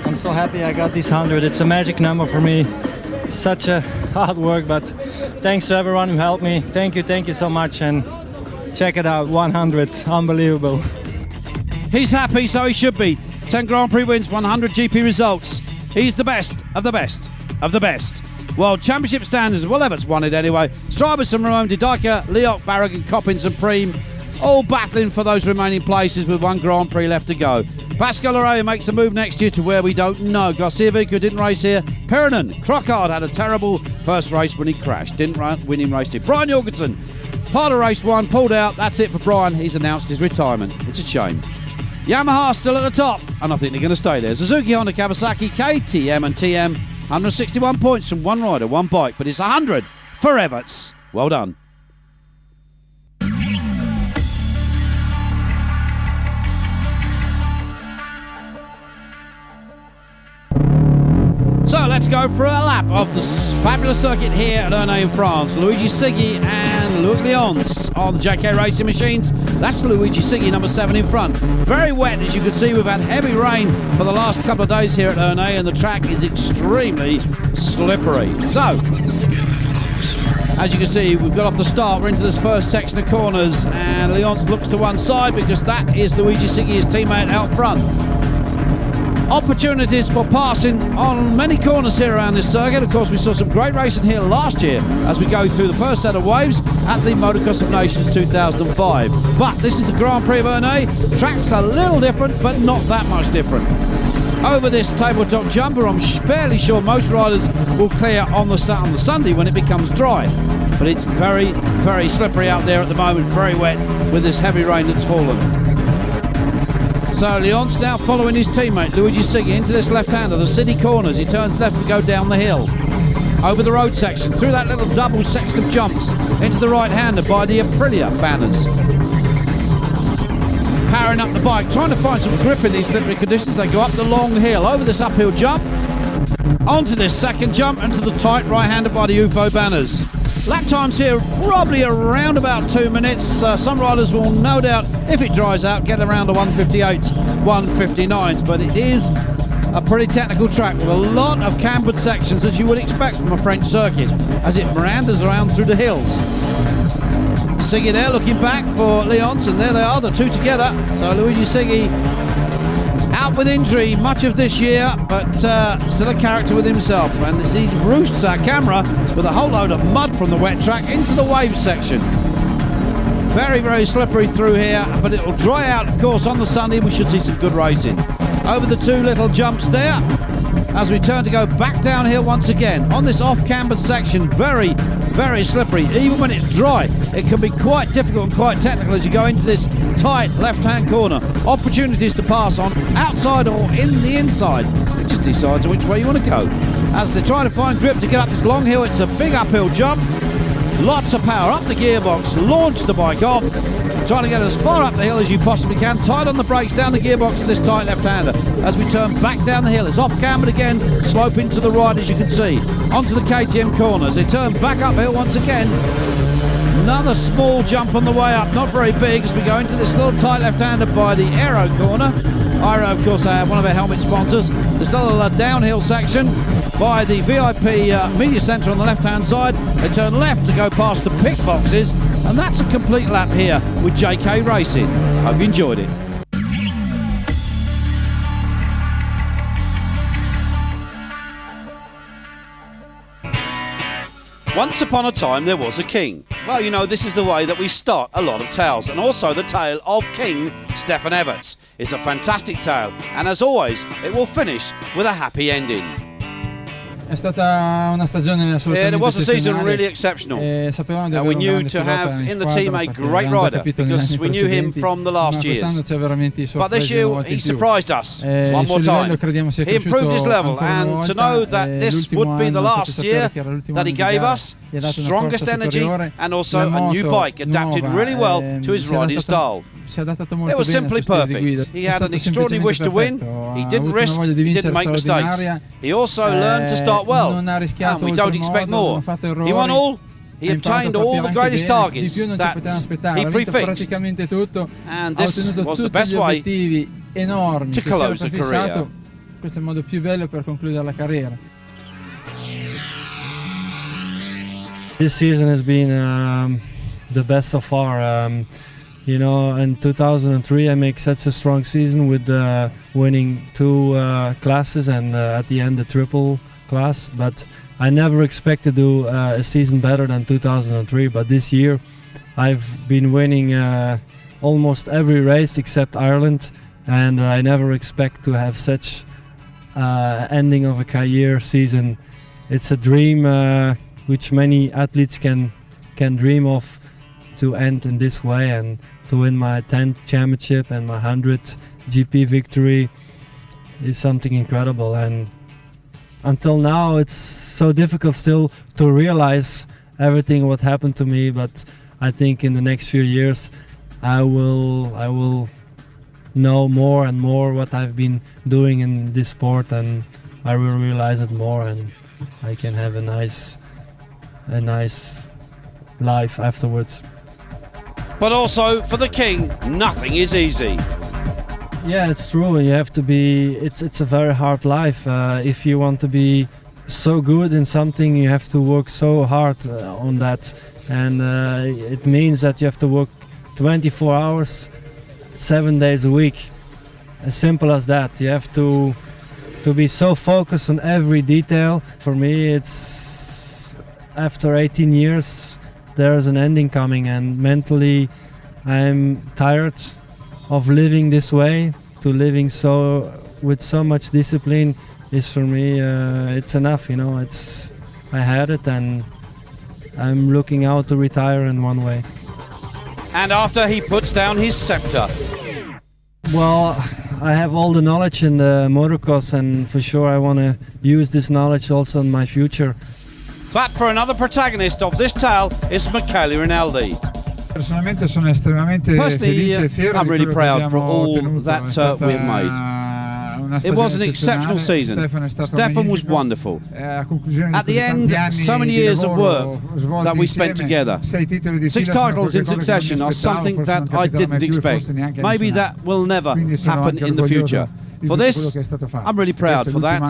I'm so happy I got this 100. It's a magic number for me. It's such a hard work, but thanks to everyone who helped me. Thank you so much, and check it out, 100, unbelievable. He's happy, so he should be. 10 Grand Prix wins, 100 GP results. He's the best of the best of the best. World Championship standards, well, Everts won it anyway. Strybus and Ramon, De Dijker, Leok, Barragan, Coppins and Preem, all battling for those remaining places with one Grand Prix left to go. Pascal Lorraine makes a move next year to where we don't know. Garcia Vic, who didn't race here. Perinen, Crockard had a terrible first race when he crashed. Didn't win in race 2. Brian Jorgensen, part of race 1, pulled out. That's it for Brian. He's announced his retirement. It's a shame. Yamaha still at the top, and I think they're going to stay there. Suzuki, Honda, Kawasaki, KTM and TM, 161 points from one rider, one bike, but it's 100 for Everts. Well done. So let's go for a lap of the fabulous circuit here at Ernée in France. Luigi Sighi and Luc Leons on the JK Racing machines. That's Luigi Sighi, number 7 in front. Very wet, as you can see. We've had heavy rain for the last couple of days here at Ernée, and the track is extremely slippery. So, as you can see, we've got off the start. We're into this first section of corners, and Leons looks to one side because that is Luigi Sighi, his teammate, out front. Opportunities for passing on many corners here around this circuit. Of course, we saw some great racing here last year as we go through the first set of waves at the Motocross of Nations 2005. But this is the Grand Prix of Ernée. Track's a little different, but not that much different. Over this tabletop jumper, I'm fairly sure most riders will clear on the Sunday when it becomes dry. But it's very, very slippery out there at the moment, very wet with this heavy rain that's fallen. So Leon's now following his teammate Luigi Sighi into this left-hander, the city corners. He turns left to go down the hill. Over the road section, through that little double section of jumps, into the right-hander by the Aprilia banners. Powering up the bike, trying to find some grip in these slippery conditions. They go up the long hill, over this uphill jump, onto this second jump, and to the tight right-hander by the UFO banners. Lap times here probably around about 2 minutes. Some riders will no doubt, if it dries out, get around the 158s, 159s, but it is a pretty technical track with a lot of cambered sections, as you would expect from a French circuit, as it meanders around through the hills. Sighi there looking back for Leons, and there they are, the two together. So Luigi Sighi out with injury much of this year, but still a character with himself. And as he roosts our camera with a whole load of mud from the wet track into the wave section. Very, very slippery through here, but it will dry out, of course, on the Sunday. We should see some good racing. Over the two little jumps there, as we turn to go back downhill once again. On this off-cambered section, very, very slippery. Even when it's dry, it can be quite difficult and quite technical as you go into this tight left-hand corner. Opportunities to pass on outside or in the inside. It just decides which way you want to go. As they try to find grip to get up this long hill, it's a big uphill jump. Lots of power up the gearbox, launch the bike off, trying to get as far up the hill as you possibly can, tight on the brakes, down the gearbox in this tight left-hander. As we turn back down the hill, it's off-cambered again, sloping to the right as you can see, onto the KTM corners. They turn back uphill once again. Another small jump on the way up, not very big, as we go into this little tight left-hander by the Aero corner. Aero, of course, they have one of their helmet sponsors. There's still a downhill section by the VIP media centre on the left-hand side. They turn left to go past the pit boxes, and that's a complete lap here with JK Racing. Hope you enjoyed it. Once upon a time there was a king. Well, you know, this is the way that we start a lot of tales, and also the tale of King Stefan Everts. It's a fantastic tale, and as always, it will finish with a happy ending. È stata una stagione assolutamente it was a season really exceptional. And we knew to have in the team a great rider, because we knew him from the last years. But this year he surprised us one more time. He improved his level, and to know that this would be the last year that he gave us strongest energy and also a new bike adapted really well to his riding style. It was simply perfect. He had an extraordinary wish to win. He didn't risk, he didn't make mistakes. He also learned to start well, and we don't expect more. He won all. He obtained all the greatest targets that he prefixed, and this was the best way to close a career. Questo è il modo più bello per concludere la carriera. This season has been the best so far. You know, in 2003 I make such a strong season with winning 2 classes and at the end the triple class, but I never expected to do a season better than 2003. But this year I've been winning almost every race except Ireland, and I never expect to have such ending of a career season. It's a dream which many athletes can dream of, to end in this way and to win my 10th championship and my 100th GP victory is something incredible. And until now it's so difficult still to realize everything what happened to me, but I think in the next few years I will know more and more what I've been doing in this sport, and I will realize it more, and I can have a nice life afterwards. But also, for the king, nothing is easy. Yeah, it's true. You have to be. It's a very hard life. If you want to be so good in something, you have to work so hard on that, and it means that you have to work 24 hours, 7 days a week. As simple as that. You have to be so focused on every detail. For me, it's after 18 years. There's an ending coming, and mentally I'm tired of living this way. To living with so much discipline is for me it's enough, you know. I had it, and I'm looking out to retire in one way. And after he puts down his scepter. Well, I have all the knowledge in the motocross, and for sure I want to use this knowledge also in my future. But for another protagonist of this tale is Michele Rinaldi. Personalmente sono estremamente felice e fiero I'm di really quello proud che for abbiamo all ottenuto. that we have made. It was an exceptional season. Stefan was wonderful. At the end, so many years of work that we spent together. 6 titles in succession are something that I didn't expect. Maybe that will never happen in the future. For this, I'm really proud for that.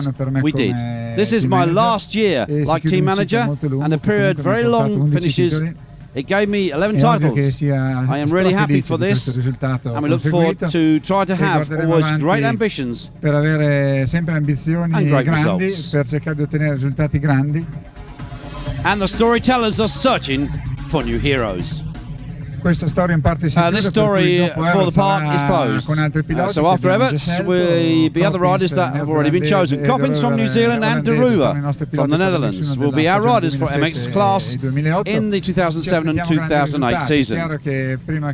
We did. This is my last year like team manager, and a period very long finishes. It gave me 11 titles. I am really happy for this, and we look forward to try to have always great ambitions per avere sempre ambizioni and great grandi, results. per cercare di ottenere risultati grandi. And the storytellers are searching for new heroes. Questa storia in parte si chiude, This per cui story dopo for the park sarà is closed. con altri piloti So che after abbiamo già Everts, scelto, will be other riders that have already been chosen. neozelandese, Coppins from New Zealand and olandesi Deruva sono i nostri from piloti the per Netherlands nessuno will be della our stagione riders for 2007 MX class e 2008. in the 2007 and 2008 season.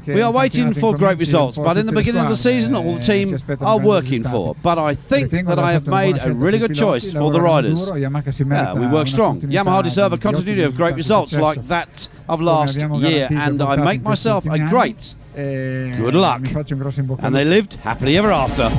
We are waiting for great results, but in the beginning of the season, all the team are working for. But I think that I have made a really good choice for the riders. We work strong. Yamaha deserve a continuity of great results like that of last year, and I make myself a great good luck. And they lived happily ever after.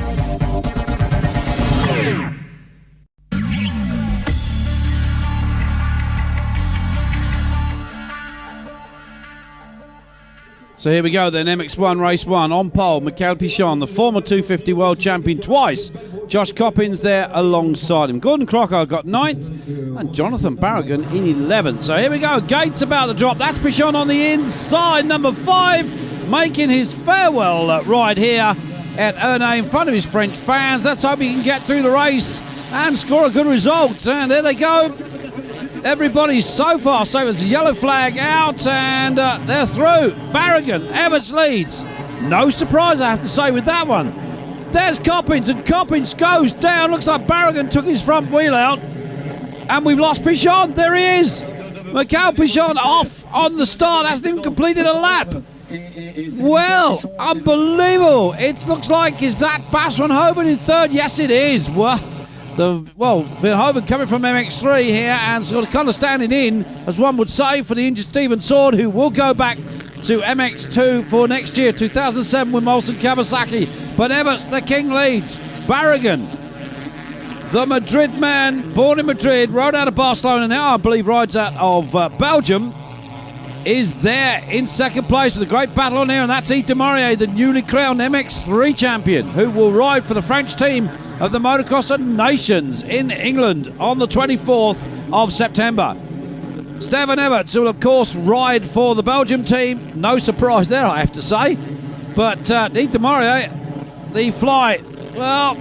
So here we go then, MX1 Race 1 on pole, Michael Pichon, the former 250 world champion twice. Josh Coppins there alongside him. Gordon Crocker got 9th and Jonathan Barragan in 11th. So here we go, Gates about to drop. That's Pichon on the inside, number 5, making his farewell ride here at Ernée in front of his French fans. Let's hope he can get through the race and score a good result. And there they go. Everybody's so far, so it's a yellow flag out and they're through. Barragan, Everts leads. No surprise, I have to say, with that one. There's Coppins, and Coppins goes down. Looks like Barragan took his front wheel out. And we've lost Pichon. There he is. Michael Pichon off on the start. Hasn't even completed a lap. Well, unbelievable. It looks like, is that Bas van Hoven in third? Yes, it is. Verhoeven coming from MX3 here and sort of kind of standing in, as one would say, for the injured Stephen Sword, who will go back to MX2 for next year, 2007, with Molson Kawasaki. But Everts, the king, leads. Barragan, the Madrid man, born in Madrid, rode out of Barcelona, now I believe rides out of Belgium, is there in second place with a great battle on here, and that's Yves Demarié, the newly crowned MX3 champion, who will ride for the French team of the Motocross of Nations in England on the 24th of September. Stefan Everts will, of course, ride for the Belgium team. No surprise there, I have to say. But Yves Demarié, the Fly, well,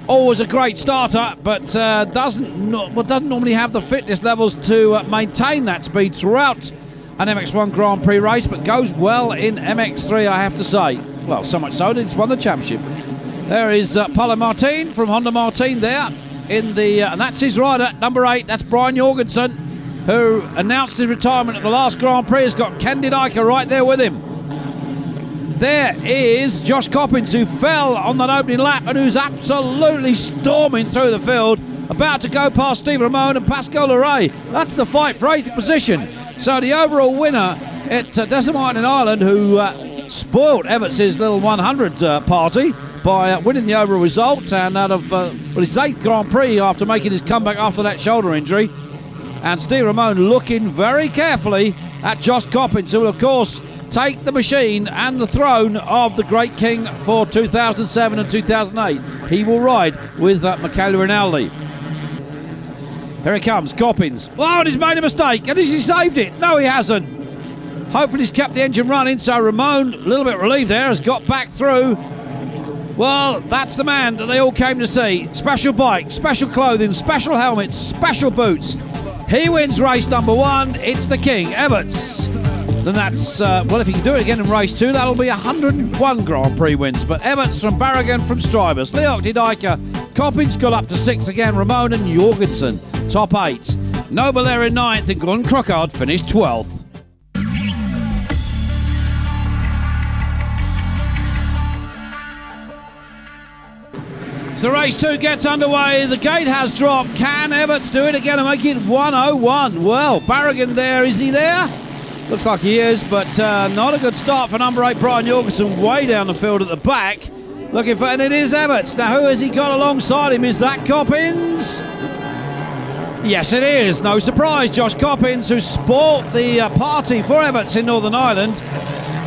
always a great starter, but doesn't normally have the fitness levels to maintain that speed throughout an MX1 Grand Prix race, but goes well in MX3, I have to say. Well, so much so that he's won the championship. There is Paulo Martin from Honda Martin there in the, and that's his rider, number 8. That's Brian Jorgensen, who announced his retirement at the last Grand Prix. Has got Ken Didyker right there with him. There is Josh Coppins, who fell on that opening lap and who's absolutely storming through the field, about to go past Steve Ramon and Pascal Leray. That's the fight for 8th position. So the overall winner at Desert Martin Ireland, who spoiled Everts' little 100 party by winning the overall result, and out of his 8th Grand Prix after making his comeback after that shoulder injury. And Steve Ramon looking very carefully at Josh Coppins, who will, of course, take the machine and the throne of the Great King for 2007 and 2008. He will ride with Michele Rinaldi. Here he comes, Coppins. Oh, and he's made a mistake. And has he saved it? No, he hasn't. Hopefully he's kept the engine running, so Ramon, a little bit relieved there, has got back through. Well, that's the man that they all came to see. Special bike, special clothing, special helmets, special boots. He wins race number 1. It's the king, Everts. Then that's, well, if he can do it again in race 2, that'll be 101 Grand Prix wins. But Everts from Barragan from Strybus, Leok Didyker, Coppins got up to 6 again, Ramon and Jorgensen, top 8. Noble in 9th and Gordon Crockard finished 12th. So race 2 gets underway. The gate has dropped. Can Everts do it again and make it 101? Well, Barragan there. Is he there? Looks like he is, but not a good start for number 8, Brian Jorgensen, way down the field at the back. Looking for, and it is Everts. Now, who has he got alongside him? Is that Coppins? Yes, it is. No surprise. Josh Coppins, who spoilt the party for Everts in Northern Ireland.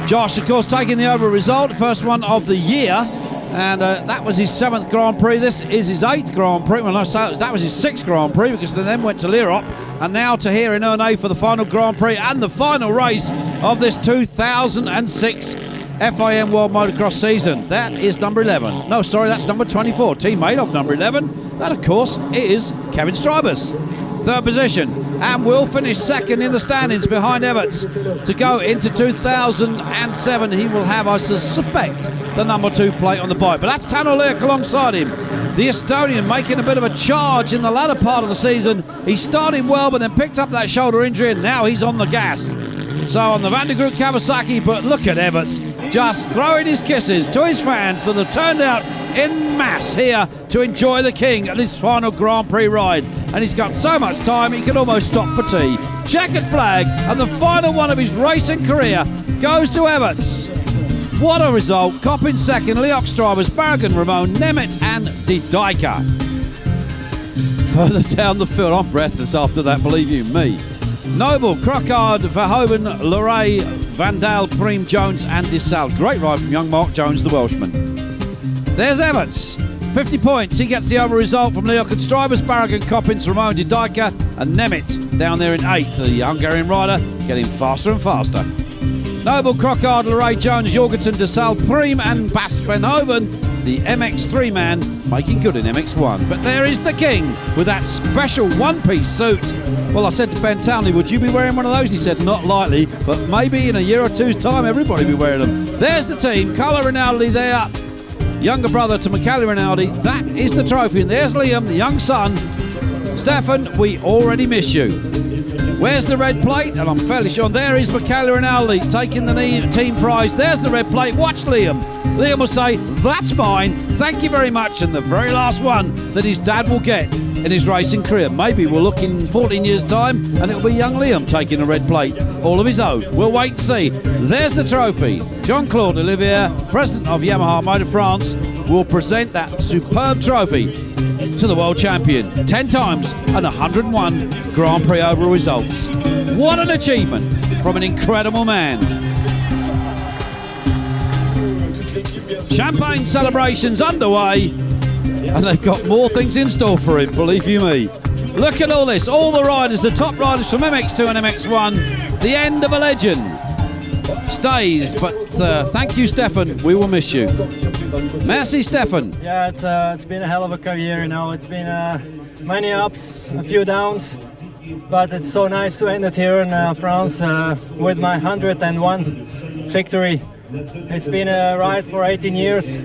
Josh, of course, taking the overall result, first one of the year. And that was his 7th Grand Prix. This is his 8th Grand Prix. Well, no, that was his 6th Grand Prix, because they then went to Lierop and now to here in Ernée for the final Grand Prix and the final race of this 2006 FIM World Motocross season. That is number 11. No, sorry, that's number 24. Teammate of number 11. That, of course, is Kevin Strybus. third position and will finish second in the standings behind Everts to go into 2007. He will have, I suspect, the number 2 plate on the bike, but that's Tanner Lurk alongside him. The Estonian making a bit of a charge in the latter part of the season. He started well, but then picked up that shoulder injury, and now he's on the gas. So on the Vandergroot Kawasaki, but look at Everts just throwing his kisses to his fans that have turned out in mass here to enjoy the King at his final Grand Prix ride. And he's got so much time he can almost stop for tea. Checkered flag, and the final one of his racing career goes to Everts. What a result. Kopp in second, Leok Strybers, Barragan, Ramon, Nemeth and De Dijker. Further down the field, I'm breathless after that, believe you me. Noble, Crockard, Verhoeven, Leray, Van Dale, Preem, Jones and DeSalle. Great ride from young Mark Jones, the Welshman. There's Everts, 50 points. He gets the over result from Leok and Strybers, Barragan, Coppins, Ramon, De Dijker and Nemeth down there in 8th. The Hungarian rider getting faster and faster. Noble, Crockard, Leray, Jones, Jorgensen, DeSalle, Preem and Bas Verhoeven. The MX3 man making good in MX1. But there is the King with that special one-piece suit. Well, I said to Ben Townley, would you be wearing one of those? He said, not likely, but maybe in a year or two's time, everybody will be wearing them. There's the team. Carlo Rinaldi there, younger brother to Michele Rinaldi. That is the trophy. And there's Liam, the young son. Stefan, we already miss you. Where's the red plate? And I'm fairly sure there is Michele Rinaldi taking the team prize. There's the red plate. Watch Liam. Liam will say, that's mine. Thank you very much. And the very last one that his dad will get in his racing career. Maybe we'll look in 14 years' time and it'll be young Liam taking a red plate, all of his own. We'll wait and see. There's the trophy. Jean-Claude Olivier, president of Yamaha Motor France, will present that superb trophy to the world champion. 10 times and 101 Grand Prix overall results. What an achievement from an incredible man. Champagne celebrations underway, and they've got more things in store for him, believe you me. Look at all this, all the riders, the top riders from MX2 and MX1, the end of a legend. Stays, but thank you, Stefan, we will miss you. Merci, Stefan. Yeah, it's been a hell of a career, you know. It's been many ups, a few downs, but it's so nice to end it here in France with my 101 victory. It's been a ride for 18 years.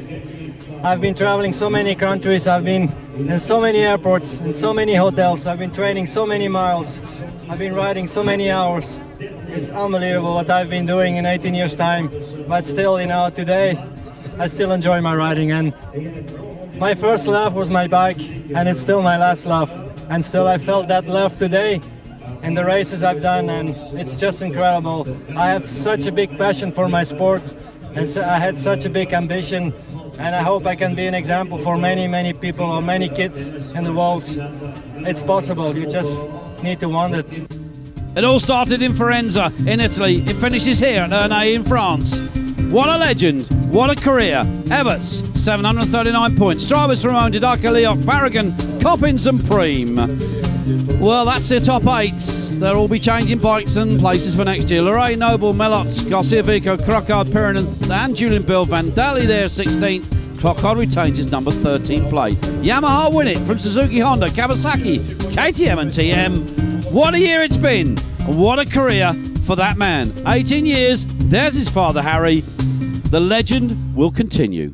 I've been traveling so many countries, I've been in so many airports, in so many hotels, I've been training so many miles, I've been riding so many hours. It's unbelievable what I've been doing in 18 years time, but still, you know, today I still enjoy my riding, and my first love was my bike and it's still my last love, and still I felt that love today in the races I've done, and it's just incredible. I have such a big passion for my sport, and so I had such a big ambition, and I hope I can be an example for many people or many kids in the world. It's possible, you just need to want it. It all started in Firenze in Italy. It finishes here at Ernée in France. What a legend, what a career. Everts, 739 points. Strybers, Ramon, De Dijker, Leok, Barragan, Coppins and Preem. Well, that's their top 8s. They'll all be changing bikes and places for next year. Leray, Noble, Melot, Garcia Vico, Crockard, Pirin and Julian Bill. Van Dali there 16th. Crockard retains his number 13 plate. Yamaha win it from Suzuki, Honda, Kawasaki, KTM and TM. What a year it's been, and what a career for that man. 18 years, there's his father Harry. The legend will continue.